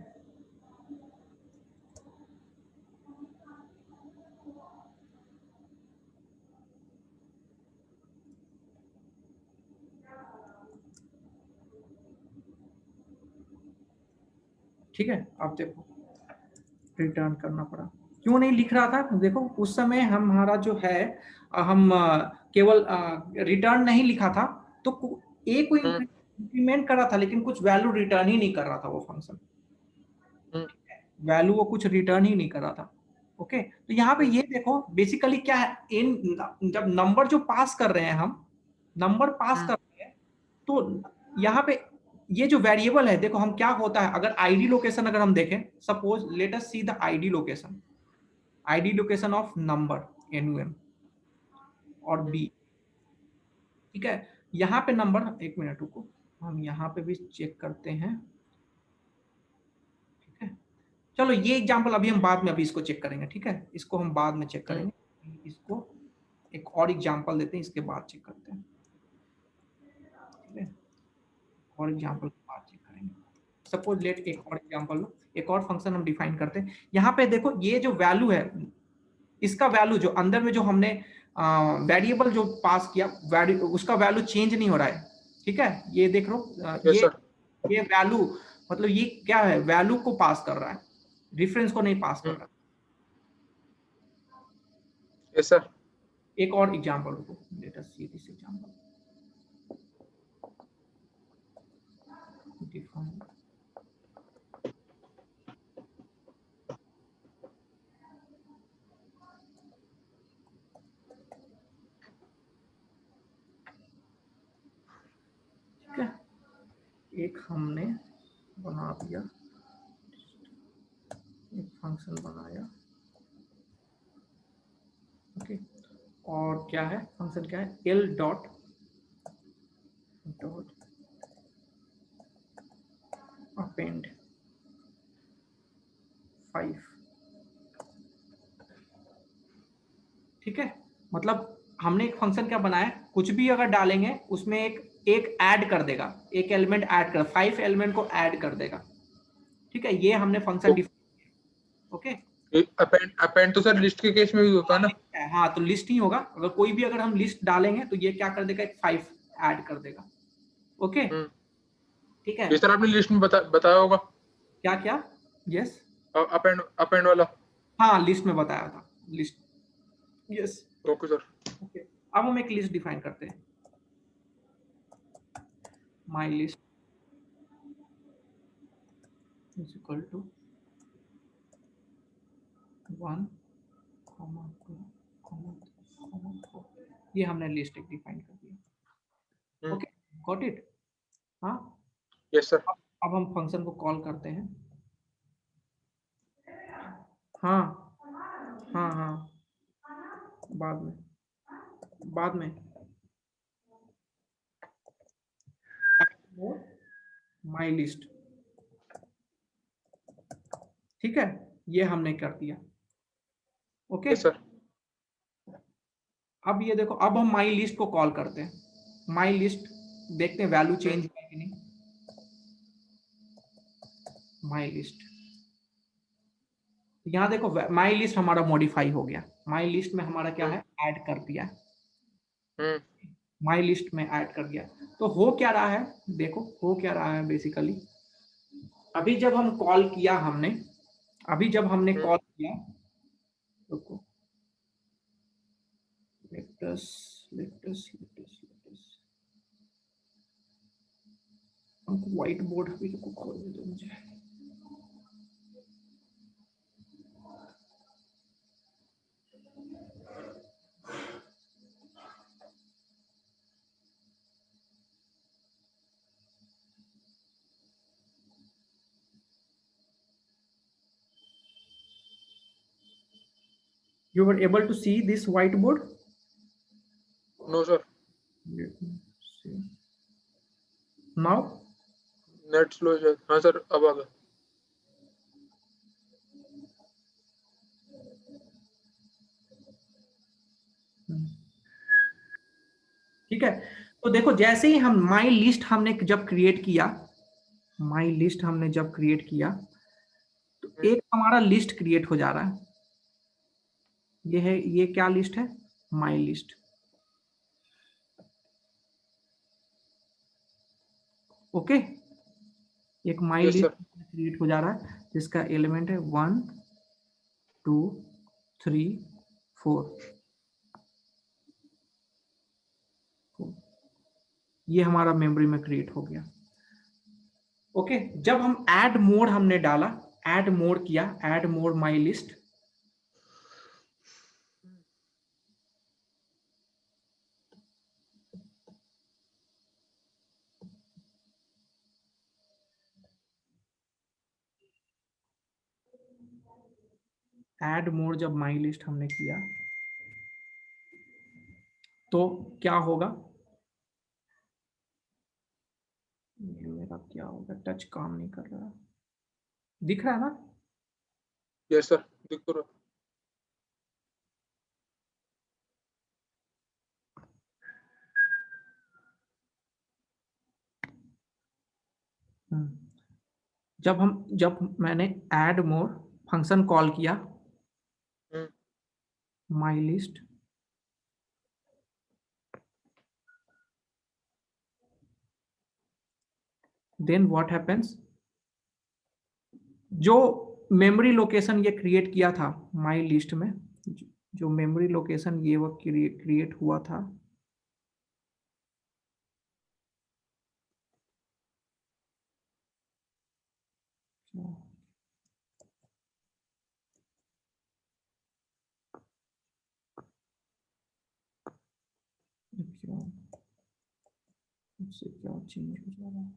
Speaker 1: ठीक है, आप देखो रिटर्न करना पड़ा, क्यों नहीं लिख रहा था? देखो उस समय हमारा जो है हम केवल रिटर्न नहीं लिखा था, तो ए को इंक्रीमेंट कर रहा था लेकिन कुछ वैल्यू रिटर्न ही नहीं कर रहा था वो फंक्शन, वैल्यू वो कुछ रिटर्न ही नहीं कर रहा था। ओके, तो यहाँ पे ये देखो बेसिकली क्या है, इन जब नंबर जो पास कर रहे हैं हम, नंबर पास कर रहे हैं, तो यहाँ पे ये जो वेरिएबल है, देखो हम क्या होता है, अगर आईडी लोकेशन अगर हम देखें, suppose let us see the ID location of number NUM और बी। ठीक है, यहाँ पे नंबर, एक मिनट रुको, हम यहाँ पे भी चेक करते हैं। ठीक है, चलो ये एग्जांपल अभी हम बाद में अभी इसको चेक करेंगे। ठीक है, इसको हम बाद में चेक करेंगे, इसको एक और एग्जांपल देते हैं, इसके बाद चेक करते हैं। ठीक है, और एग्जांपल के बाद चेक करेंगे। सपोज लेट एक और एग्जांपल लो, एक और फंक्शन हम डिफाइन करते हैं। यहाँ पे देखो ये जो वैल्यू है, इसका वैल्यू जो अंदर में जो हमने वेरिएबल जो पास किया, उसका वैल्यू चेंज नहीं हो रहा है। ठीक है, ये देख लो, ये वैल्यू मतलब ये क्या है, वैल्यू को पास कर रहा है, रेफरेंस को नहीं पास कर रहा है।
Speaker 2: Yes sir.
Speaker 1: एक और एग्जांपल रुको, let us see this example. Define ठीक है, एक हमने बना दिया, एक फंक्शन बनाया। ओके, और क्या है फंक्शन, क्या है, l डॉट अपेंड 5। ठीक है, मतलब हमने एक फंक्शन क्या बनाया, कुछ भी अगर डालेंगे उसमें एक ऐड कर देगा, एक एलिमेंट ऐड कर, 5 एलिमेंट को ऐड कर देगा। ठीक है, ये हमने फंक्शन डिफाइन किया। ओके,
Speaker 2: अपेंड तो सर लिस्ट के केस में भी होता है ना?
Speaker 1: हाँ, तो लिस्ट ही होगा, अगर कोई भी अगर हम लिस्ट डालेंगे तो ये क्या कर देगा, एक 5 ऐड कर देगा। ओके, ठीक है,
Speaker 2: ये सर आपने लिस्ट में बताया होगा
Speaker 1: क्या क्या, यस,
Speaker 2: अपेंड वाला।
Speaker 1: हाँ लिस्ट में बताया था, list, yes.
Speaker 2: Okay sir.
Speaker 1: Okay, अब हम एक लिस्ट डिफाइन करते हैं, my list is equal to 1, 2, 4। ये हमने लिस्ट एक डिफाइन कर दिया। Okay, got it? हाँ,
Speaker 2: यस सर।
Speaker 1: अब हम फंक्शन को कॉल करते हैं। हाँ हाँ हाँ, बाद में माय लिस्ट। ठीक है, ये हमने कर दिया। Okay,
Speaker 2: yes sir.
Speaker 1: अब ये देखो, अब हम माई लिस्ट को कॉल करते हैं। माई लिस्ट देखते हैं वैल्यू चेंज है कि नहीं। माई लिस्ट, यहाँ देखो माई लिस्ट हमारा मॉडिफाई हो गया, माई लिस्ट में हमारा क्या है, ऐड कर दिया, माई लिस्ट में ऐड कर दिया। तो हो क्या रहा है, देखो हो क्या रहा है बेसिकली, अभी जब हम कॉल किया हमने, अभी जब हमने कॉल किया, रुको, let us हमको व्हाइट बोर्ड अभी रुको खोलने दो मुझे। You were able to see this whiteboard?
Speaker 2: No sir,
Speaker 1: Let me see. Now?
Speaker 2: Net slow है। हाँ सर, अब आ गया।
Speaker 1: ठीक है, तो देखो जैसे ही हम माई लिस्ट हमने जब क्रिएट किया, माई लिस्ट हमने जब क्रिएट किया तो एक हमारा लिस्ट क्रिएट हो जा रहा है। ये है, ये क्या लिस्ट है? My list. ओके, एक माई
Speaker 2: यस
Speaker 1: लिस्ट
Speaker 2: सर।
Speaker 1: क्रिएट हो जा रहा है जिसका एलिमेंट है 1 2 3 4। ये हमारा मेमोरी में क्रिएट हो गया। ओके, जब हम ऐड मोर हमने डाला, ऐड मोर किया, add more my list, add more जब माई लिस्ट हमने किया तो क्या होगा? ये मेरा क्या होगा? टच काम नहीं कर रहा, दिख रहा है ना?
Speaker 2: यस सर, दिख तो रहा।
Speaker 1: जब मैंने ऐड मोर फंक्शन कॉल किया, my list, then what happens? जो मेमोरी लोकेशन ये क्रिएट किया था माई लिस्ट में, जो मेमोरी लोकेशन ये वो क्रिएट हुआ था, इससे क्या चेंज हो जा रहा है?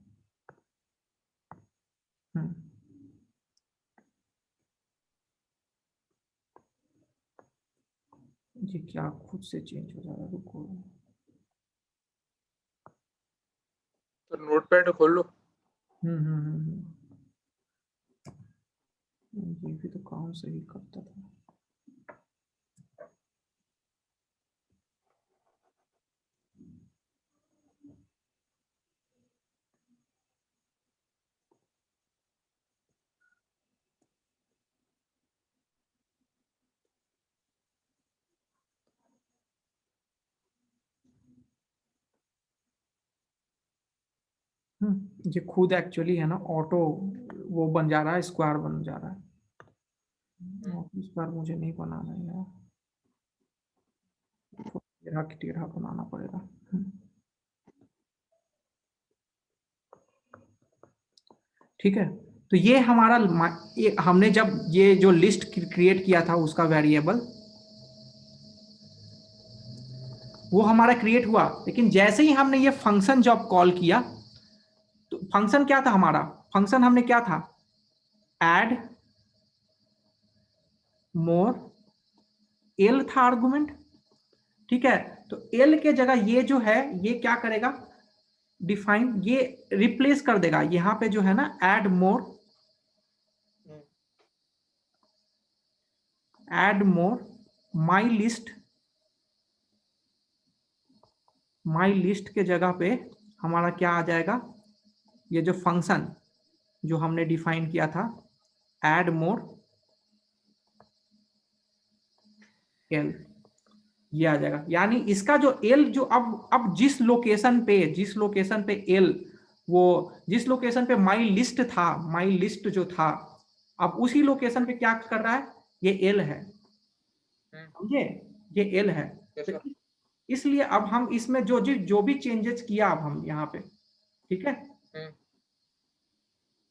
Speaker 1: ये क्या खुद से चेंज हो जा रहा है? रुको,
Speaker 2: सर नोटपैड खोल लो।
Speaker 1: ये भी तो काम सही करता था। ये खुद एक्चुअली है ना, ऑटो वो बन जा रहा है, स्क्वायर बन जा रहा है। इस बार मुझे नहीं बनाना है यार, टेढ़ा की टेढ़ा बनाना पड़ेगा। ठीक है, तो ये हमारा हमने जब ये जो लिस्ट क्रिएट किया था उसका वेरिएबल वो हमारा क्रिएट हुआ, लेकिन जैसे ही हमने ये फंक्शन जब कॉल किया तो फंक्शन क्या था हमारा? फंक्शन हमने क्या था? ऐड मोर एल था आर्गुमेंट। ठीक है, तो एल के जगह ये जो है ये क्या करेगा? डिफाइन, ये रिप्लेस कर देगा यहां पे जो है ना, add more, add more my list, my list के जगह पे हमारा क्या आ जाएगा? ये जो फंक्शन जो हमने डिफाइन किया था, ऐड मोर एल, ये आ जाएगा। यानी इसका जो एल जो अब जिस लोकेशन पे एल, वो जिस लोकेशन पे माई लिस्ट था, माई लिस्ट जो था, अब उसी लोकेशन पे क्या कर रहा है? ये एल है, समझे? ये एल है। तो इसलिए अब हम इसमें जो भी चेंजेस किया अब हम यहाँ पे, ठीक है,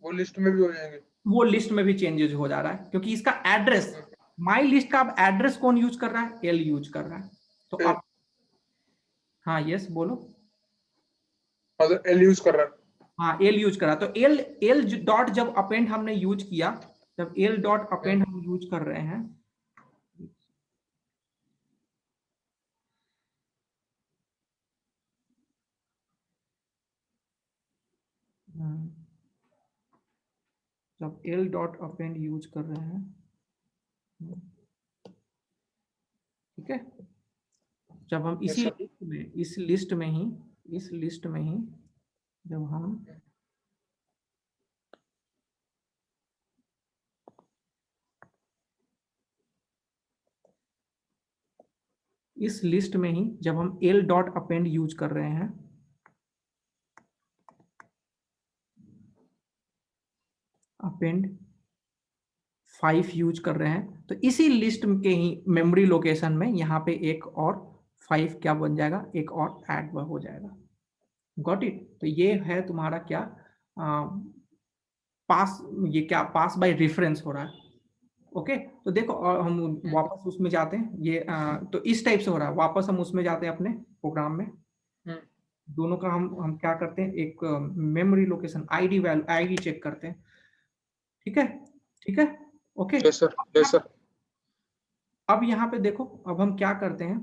Speaker 2: वो लिस्ट में भी हो जाएंगे,
Speaker 1: वो लिस्ट में भी चेंजेस हो जा रहा है, क्योंकि इसका एड्रेस, माई लिस्ट का अब एड्रेस कौन यूज कर रहा है? एल यूज कर रहा है। तो अब हाँ, यस बोलो।
Speaker 2: एल यूज कर रहा है।
Speaker 1: हाँ, एल यूज करा, तो एल डॉट जब अपेंड हमने यूज किया, जब एल डॉट अपेंड हम यूज कर रहे हैं, जब l डॉट अपेंड यूज कर रहे हैं, ठीक है, जब हम
Speaker 2: Yes,
Speaker 1: इसी
Speaker 2: sir.
Speaker 1: लिस्ट में, इस लिस्ट में ही जब हम इस लिस्ट में ही जब हम l डॉट अपेंड यूज कर रहे हैं, अपेंड 5 यूज कर रहे हैं, तो इसी लिस्ट के ही मेमोरी लोकेशन में यहाँ पे एक और 5 क्या बन जाएगा, एक और ऐड हो जाएगा। Got it? तो ये है तुम्हारा क्या, पास, ये क्या पास बाय रेफरेंस हो रहा है। ओके, तो देखो, और हम वापस उसमें जाते हैं, ये तो इस टाइप से हो रहा है। वापस हम उसमें जाते हैं अपने प्रोग्राम में, दोनों का हम क्या करते हैं, एक memory location ID value ID check करते हैं। ठीक है, ठीक है, okay.
Speaker 2: Yes, sir. Yes, sir.
Speaker 1: अब यहाँ पे देखो, अब हम क्या करते हैं,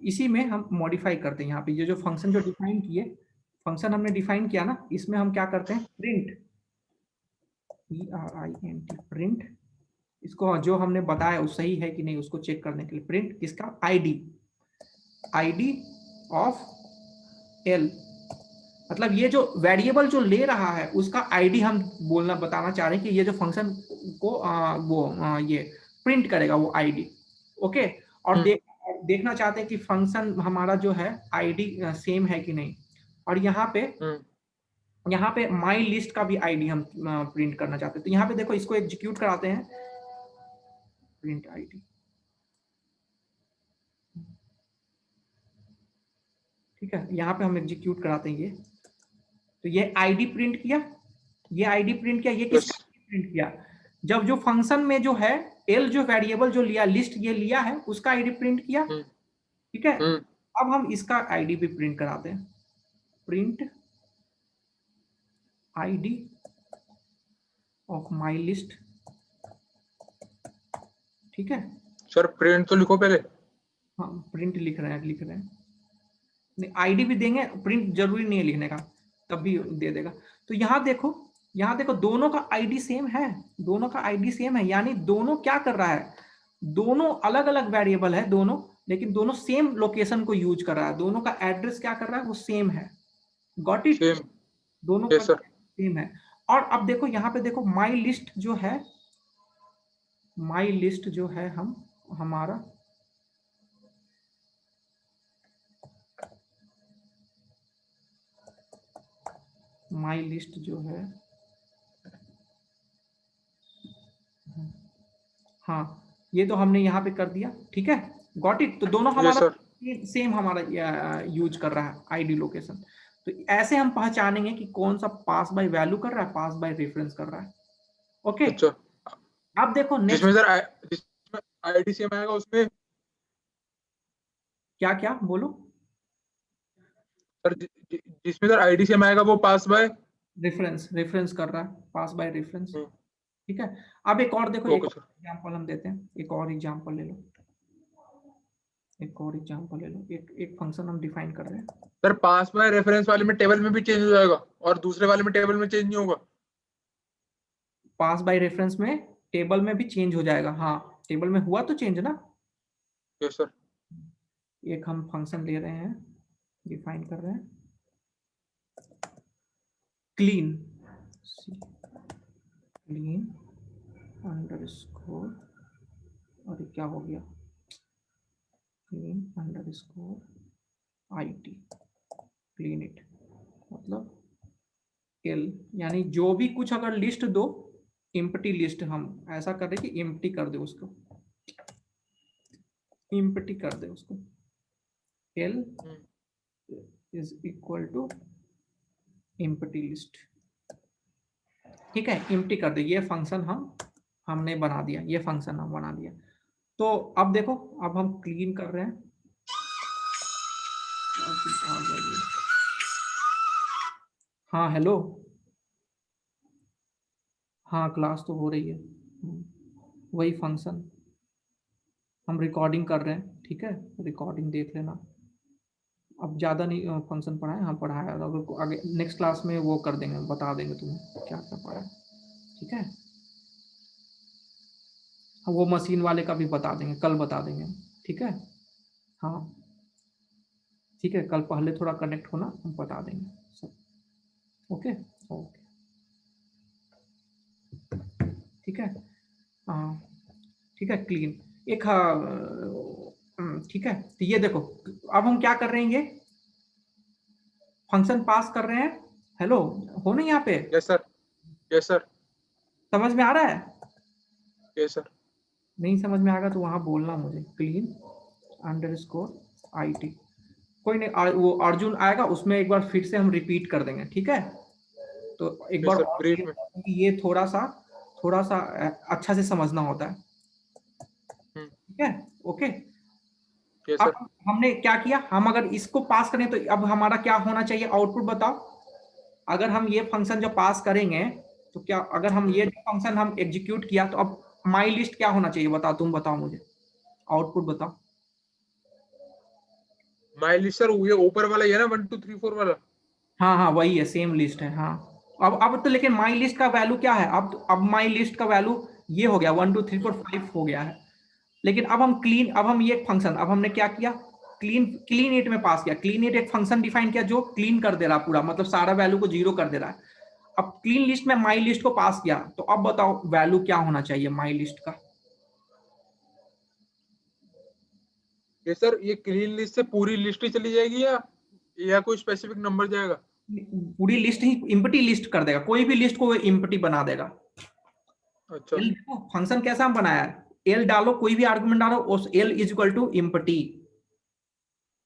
Speaker 1: इसी में हम मॉडिफाई करते हैं। यहाँ पे ये जो फंक्शन जो डिफाइन किए, फंक्शन हमने डिफाइन किया ना, इसमें हम क्या करते हैं, प्रिंट, PRINT, प्रिंट, इसको जो हमने बताया वो सही है कि नहीं उसको चेक करने के लिए, प्रिंट किसका, आईडी ऑफ l, मतलब ये जो वेरिएबल जो ले रहा है उसका आईडी हम बताना चाह रहे हैं कि ये जो फंक्शन को ये प्रिंट करेगा वो आईडी। ओके, और देखना चाहते हैं कि फंक्शन हमारा जो है आईडी सेम है कि नहीं। और यहाँ पे माई लिस्ट का भी आईडी हम प्रिंट करना चाहते हैं। तो यहाँ पे देखो, इसको एग्जीक्यूट कराते हैं, प्रिंट आईडी, ठीक है, यहाँ पे हम एग्जीक्यूट कराते हैं ये। तो ये आईडी प्रिंट किया, ये आईडी प्रिंट किया, ये किसका प्रिंट किया, जब जो फंक्शन में जो है l जो वेरिएबल जो लिया, लिस्ट ये लिया है, उसका आईडी प्रिंट किया। ठीक है, अब हम इसका आईडी भी प्रिंट कराते हैं, print ID of my list. ठीक है
Speaker 2: सर, प्रिंट तो लिखो पहले।
Speaker 1: हाँ, प्रिंट लिख रहे हैं, नहीं आईडी भी देंगे, प्रिंट जरूरी नहीं है लिखने का, तब भी दे देगा। तो यहाँ देखो दोनों का आईडी सेम है, दोनों का आईडी सेम है, यानी दोनों क्या कर रहा है, दोनों अलग अलग वेरिएबल है दोनों, लेकिन दोनों सेम लोकेशन को यूज कर रहा है, दोनों का एड्रेस क्या कर रहा है, वो सेम है। Got it? दोनों का सेम है। और अब देखो यहाँ पे देखो, माई लिस्ट जो है हमारा माई लिस्ट जो है, हाँ ये तो हमने यहाँ पे कर दिया। ठीक है, गॉट इट? तो दोनों हमारा सेम हमारा यूज कर रहा है आईडी लोकेशन। तो ऐसे हम पहचानेंगे कि कौन सा पास बाय वैल्यू कर रहा है, पास बाय रेफरेंस कर रहा है। ओके, अब देखो नेक्स्ट,
Speaker 2: जिसमें आईडी सेम आएगा उसमें
Speaker 1: क्या बोलो
Speaker 2: सर, जिसमें सर आईडी सेम आएगा वो पास बाय
Speaker 1: रेफरेंस कर रहा है, पास बाय रेफरेंस। ठीक है, अब एक और देखो, एक एग्जांपल हम देते हैं, एक और एग्जांपल ले लो, एक फंक्शन हम डिफाइन कर रहे हैं।
Speaker 2: सर, पास बाय रेफरेंस वाले में टेबल में भी चेंज हो जाएगा और दूसरे वाले में टेबल में चेंज नहीं होगा।
Speaker 1: पास बाय रेफरेंस में टेबल में भी चेंज हो जाएगा, हाँ टेबल में हुआ तो चेंज ना।
Speaker 2: Yes sir.
Speaker 1: एक हम फंक्शन ले रहे हैं, डिफाइन कर रहे हैं, क्लीन अंडरस्कोर, और क्या हो गया, clean underscore IT, clean it, मतलब l, यानी जो भी कुछ अगर लिस्ट दो, एम्प्टी लिस्ट, हम ऐसा कर रहे कि एम्प्टी कर दे उसको, l is equal to empty list. ठीक है, एम्प्टी कर दे, ये फंक्शन हमने बना दिया, ये फंक्शन हम बना दिया। तो अब देखो, अब हम क्लीन कर रहे हैं, हाँ हेलो, हाँ क्लास तो हो रही है, वही फंक्शन हम रिकॉर्डिंग कर रहे हैं। ठीक है, रिकॉर्डिंग देख लेना, अब ज़्यादा नहीं फंक्शन पढ़ाए, हाँ पढ़ाया, अगर आगे नेक्स्ट क्लास में वो कर देंगे, बता देंगे तुम्हें क्या क्या पढ़ा है। ठीक है, वो मशीन वाले का भी बता देंगे, कल बता देंगे, ठीक है। हाँ ठीक है, कल पहले थोड़ा कनेक्ट होना, हम बता देंगे सब। ओके ओके ठीक है। हाँ ठीक है, क्लीन एक ठीक है। तो ये देखो, अब हम क्या कर रहे हैं, ये फंक्शन पास कर रहे हैं। हेलो, हो ना यहाँ पे?
Speaker 2: यस सर, यस सर,
Speaker 1: समझ में आ रहा है?
Speaker 2: Yes sir.
Speaker 1: नहीं समझ में आएगा तो वहां बोलना मुझे, क्लीन अंडरस्कोर IT। कोई नहीं, वो अर्जुन आएगा उसमें एक बार फिर से हम रिपीट कर देंगे, ठीक है। तो एक
Speaker 2: यस
Speaker 1: बार
Speaker 2: सर,
Speaker 1: और
Speaker 2: ब्रीफ में।
Speaker 1: ये थोड़ा सा अच्छा से समझना होता है, ठीक है। Okay,
Speaker 2: yes sir.
Speaker 1: अब हमने क्या किया, हम अगर इसको पास करें तो अब हमारा क्या होना चाहिए, आउटपुट बताओ। अगर हम ये फंक्शन जो पास करेंगे तो क्या, अगर हम ये फंक्शन हम एग्जीक्यूट किया तो अब माई लिस्ट क्या होना चाहिए, बताओ, तुम बताओ मुझे, आउटपुट बताओ।
Speaker 2: माई लिस्ट सर, ये ऊपर वाला ही है ना, 1 2 3 4 वाला।
Speaker 1: हाँ हाँ वही है, सेम लिस्ट है। हाँ अब तो लेकिन माई लिस्ट का वैल्यू क्या है, अब माई लिस्ट का वैल्यू ये हो गया 1 2 3 4 5 हो गया है। लेकिन अब हम क्लीन, अब हम ये फंक्शन, अब हमने क्या किया, क्लीन इट में पास किया। क्लीन इट एक फंक्शन डिफाइन किया जो क्लीन कर दे रहा पूरा, मतलब सारा वैल्यू को जीरो कर दे रहा है। अब क्लीन लिस्ट में माई लिस्ट को पास किया, तो अब बताओ वैल्यू क्या होना चाहिए माई लिस्ट का।
Speaker 2: ये सर, ये क्लीन लिस्ट से पूरी लिस्ट ही चली जाएगी या कोई स्पेसिफिक नंबर जाएगा?
Speaker 1: पूरी लिस्ट ही इम्पटी लिस्ट कर देगा, कोई भी लिस्ट को इम्पटी बना देगा।
Speaker 2: अच्छा,
Speaker 1: एल देखो फंक्शन कैसा हम बनाया है, एल डालो, कोई भी आर्गुमेंट डालो, उस L is equal to empty.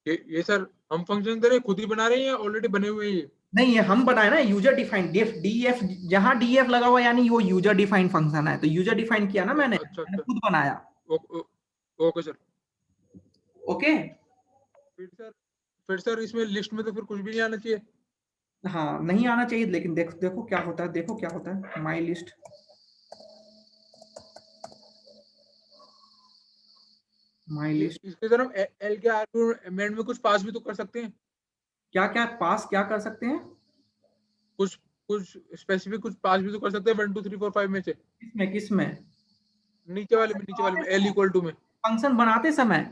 Speaker 2: ये सर हम फंक्शन दे रहे हैं, खुद ही बना रहे हैं या ऑलरेडी बने हुए हैं ये?
Speaker 1: नहीं ये हम बनाए ना, यूजर डिफाइंड डीएफ, जहां डीएफ लगा हुआ यानी वो यूजर डिफाइंड फंक्शन है, तो यूजर डिफाइंड किया ना मैंने
Speaker 2: अच्छा
Speaker 1: मैंने
Speaker 2: अच्छा,
Speaker 1: खुद बनाया।
Speaker 2: Okay sir.
Speaker 1: ओके
Speaker 2: फिर सर फिर सर इसमें लिस्ट में तो फिर कुछ भी नहीं आना चाहिए?
Speaker 1: हाँ नहीं आना चाहिए, लेकिन देखो क्या होता है, देखो क्या होता है माई लिस्ट। माई लिस्ट
Speaker 2: इसके सर हम एल के आर्गुमेंट में कुछ पास भी तो कर सकते हैं?
Speaker 1: क्या क्या पास क्या कर सकते हैं,
Speaker 2: कुछ कुछ स्पेसिफिक कुछ पास भी तो कर सकते हैं 1 2 3 4 5 में से?
Speaker 1: किसमें
Speaker 2: नीचे वाले में एल इक्वल टू में।
Speaker 1: फंक्शन बनाते समय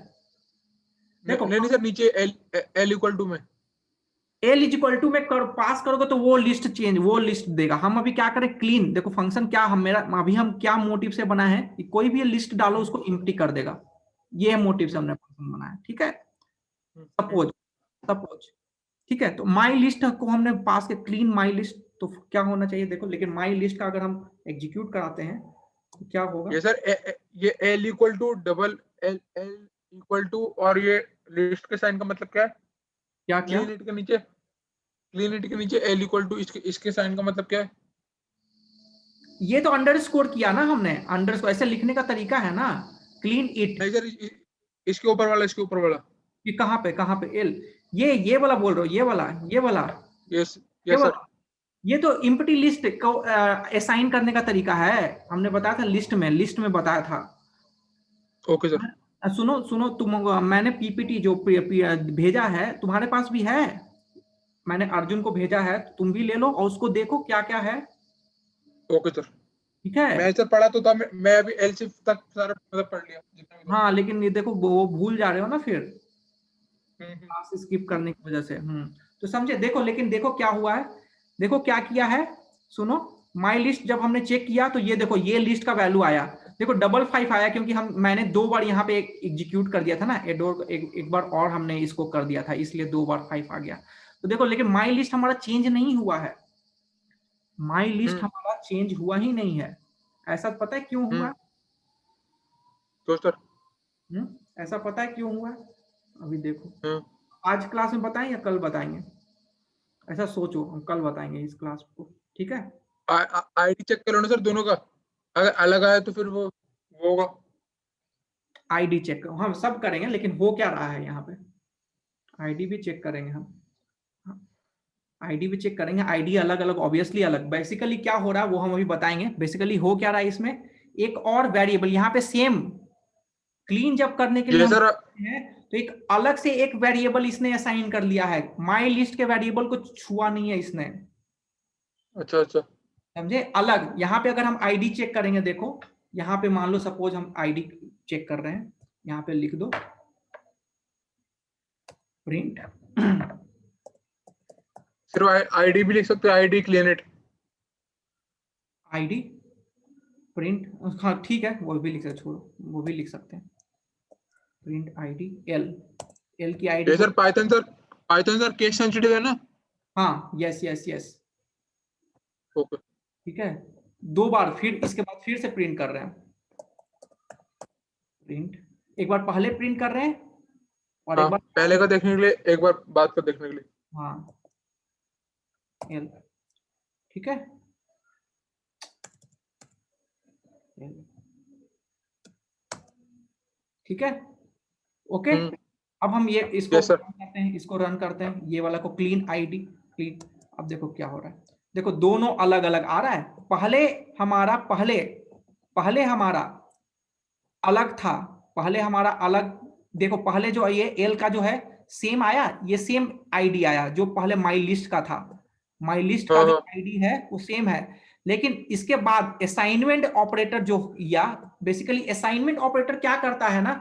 Speaker 1: देखो,
Speaker 2: नहीं नहीं सर, नीचे एल इक्वल टू में।
Speaker 1: एल इज इक्वल टू में पास करोगे तो वो लिस्ट चेंज, वो लिस्ट देगा। हम अभी क्या करें, क्लीन देखो फंक्शन क्या, हम मेरा अभी हम क्या मोटिव से बना है कि कोई भी लिस्ट डालो उसको इम्प्टी कर देगा, ये मोटिव से हमने फंक्शन बनाया, ठीक है। सपोज सपोज ठीक है, तो माई लिस्ट को हमने पास के क्लीन माई लिस्ट, तो क्या होना चाहिए देखो, लेकिन माई लिस्ट का अगर हम एग्जीक्यूट कराते हैं तो क्या होगा,
Speaker 2: ये सर ये L equal to double L L equal to, और ये लिस्ट के साइन का मतलब क्या है?
Speaker 1: क्या क्या
Speaker 2: क्लीन इट के नीचे एल इक्वल टू, इसके साइन का मतलब क्या है?
Speaker 1: ये तो अंडरस्कोर किया ना हमने, अंडरस्कोर ऐसे लिखने का तरीका है ना, क्लीन इट।
Speaker 2: नहीं सर, इसके ऊपर वाला, इसके ऊपर वाला।
Speaker 1: ये कहाँ पे एल, ये वाला बोल रहे हो, ये वाला
Speaker 2: यस,
Speaker 1: ये
Speaker 2: यस
Speaker 1: वाला,
Speaker 2: सर।
Speaker 1: ये तो इम्पटी लिस्ट को असाइन करने का तरीका है, हमने बताया था लिस्ट में बताया था।
Speaker 2: Okay sir.
Speaker 1: सुनो सुनो तुम, मैंने पीपीटी जो भेजा है तुम्हारे पास भी है, मैंने अर्जुन को भेजा है, तुम भी ले लो और उसको देखो क्या क्या है,
Speaker 2: ओके सर।
Speaker 1: ठीक है।
Speaker 2: मैं सर पढ़ा तो था, मैं अभी एल तक सारा मतलब पढ़ लिया जितना भी था।
Speaker 1: हाँ लेकिन ये देखो वो भूल जा रहे हो ना फिर,
Speaker 2: हम्म।
Speaker 1: क्लास स्किप करने की वजह से। तो समझे, देखो लेकिन देखो क्या हुआ है, देखो क्या किया है, सुनो। माई लिस्ट जब हमने चेक किया तो ये देखो ये लिस्ट का वैल्यू आया, देखो 55 आया, क्योंकि मैंने 2 बार यहाँ पे एग्जीक्यूट कर दिया था ना, एक बार और हमने इसको कर दिया था, इसलिए 2 बार 5 आ गया। तो देखो लेकिन माई लिस्ट हमारा चेंज नहीं हुआ है, माई लिस्ट हमारा चेंज हुआ ही नहीं है। ऐसा पता है क्यों हुआ,
Speaker 2: तो सर
Speaker 1: ऐसा पता है क्यों हुआ, अभी देखो,
Speaker 2: हाँ।
Speaker 1: आज क्लास में बताएं या कल बताएंगे, ऐसा सोचो, हम कल बताएंगे इस क्लास को, ठीक है।
Speaker 2: आईडी चेक करो ना सर दोनों का, अगर अलग आया तो फिर वो होगा।
Speaker 1: आईडी चेक हम सब करेंगे, लेकिन हो क्या रहा है यहाँ पे, आईडी भी चेक करेंगे हम, आईडी भी चेक करेंगे, आईडी अलग अलग ऑब्वियसली अलग, बेसिकली क्या हो रहा है वो हम अभी बताएंगे। बेसिकली हो क्या रहा है इसमें, एक और वेरिएबल यहाँ पे सेम क्लीन जब करने के लिए
Speaker 2: जी
Speaker 1: हम
Speaker 2: सर।
Speaker 1: हैं, तो एक अलग से एक वेरिएबल इसने असाइन कर लिया है, माई लिस्ट के वेरिएबल को छुआ नहीं है इसने,
Speaker 2: अच्छा अच्छा।
Speaker 1: समझे? अलग, यहाँ पे अगर हम आईडी चेक करेंगे, देखो यहाँ पे मान लो सपोज हम आईडी चेक कर रहे हैं, यहाँ पे लिख दो प्रिंट
Speaker 2: सिर्फ आईडी भी लिख सकते हैं, आईडी क्लियरनेट।
Speaker 1: आईडी प्रिंट, हाँ ठीक है, वो भी लिख सकते, छोड़ो वो भी लिख सकते हैं, प्रिंट आईडी एल, एल की आईडी।
Speaker 2: ये sir Python sir case sensitive है ना?
Speaker 1: हाँ यस यस यस,
Speaker 2: ओके
Speaker 1: ठीक है। 2 बार, फिर इसके बाद फिर से प्रिंट कर रहे हैं, प्रिंट एक बार पहले प्रिंट कर रहे हैं और
Speaker 2: हाँ,
Speaker 1: एक बार
Speaker 2: पहले का देखने के लिए, एक बार बाद का देखने के लिए।
Speaker 1: हाँ एल, ठीक है, ठीक है, ओके। अब हम ये इसको
Speaker 2: यस सर।
Speaker 1: रन करते हैं, इसको रन करते हैं, ये वाला को क्लीन आईडी क्लीन। अब देखो क्या हो रहा है, देखो दोनों अलग अलग आ रहा है। पहले हमारा अलग था, पहले हमारा अलग, देखो पहले जो ये एल का जो है सेम आया, ये सेम आईडी आया जो पहले माई लिस्ट का था, माई लिस्ट का जो आईडी है वो सेम है। लेकिन इसके बाद असाइनमेंट ऑपरेटर जो, या बेसिकली असाइनमेंट ऑपरेटर क्या करता है ना,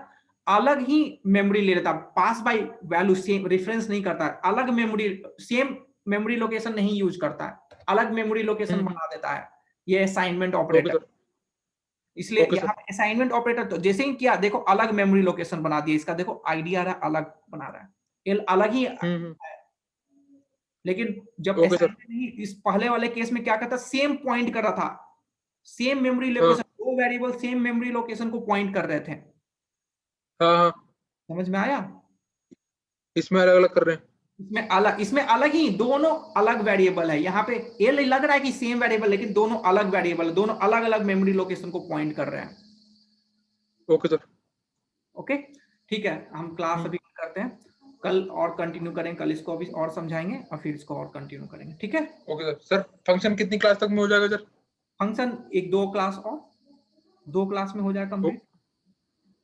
Speaker 1: अलग ही मेमोरी ले लेता, पास बाय वैल्यू सेम रेफरेंस नहीं करता, अलग मेमोरी, सेम मेमोरी लोकेशन नहीं यूज करता है, अलग मेमोरी लोकेशन बना देता है ये असाइनमेंट ऑपरेटर। इसलिए यहाँ पे असाइनमेंट ऑपरेटर तो जैसे ही किया, देखो अलग मेमोरी लोकेशन बना दिया इसका, देखो आईडी आ रहा है अलग बना रहा है, एल अलग ही है। लेकिन जब असाइनमेंट नहीं, इस पहले वाले केस में क्या करता, सेम पॉइंट कर रहा था, same memory location, 2 variable same memory location को पॉइंट कर रहे थे।
Speaker 2: हाँ,
Speaker 1: समझ में आया?
Speaker 2: इसमें अलग अलग कर रहे हैं,
Speaker 1: इसमें अलग ही, दोनों अलग वेरिएबल है। यहाँ पे एल लग रहा है कि सेम वेरिएबल, लेकिन दोनों अलग वेरिएबल, दोनों अलग अलग मेमोरी लोकेशन को पॉइंट कर रहे हैं।
Speaker 2: Okay sir.
Speaker 1: ओके ठीक है, हम क्लास अभी करते हैं, कल और कंटिन्यू करेंगे, कल इसको अभी और समझाएंगे और फिर इसको और कंटिन्यू करेंगे, ठीक है?
Speaker 2: Okay sir. सर फंक्शन कितनी क्लास तक में हो जाएगा सर?
Speaker 1: फंक्शन 1-2 क्लास और 2 क्लास में हो जाएगा कंप्लीट।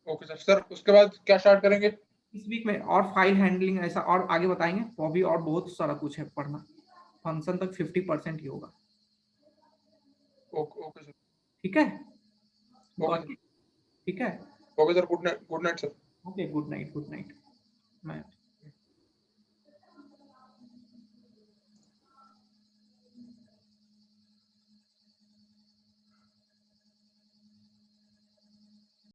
Speaker 2: Okay sir. सर उसके बाद क्या स्टार्ट करेंगे?
Speaker 1: इस वीक में और फाइल हैंडलिंग ऐसा और आगे बताएंगे, वो भी और बहुत सारा कुछ है पढ़ना, फंक्शन तक 50% ही होगा।
Speaker 2: Okay sir.
Speaker 1: ठीक है,
Speaker 2: ओके
Speaker 1: ठीक है,
Speaker 2: okay sir. Good night sir.
Speaker 1: Okay good night, मैं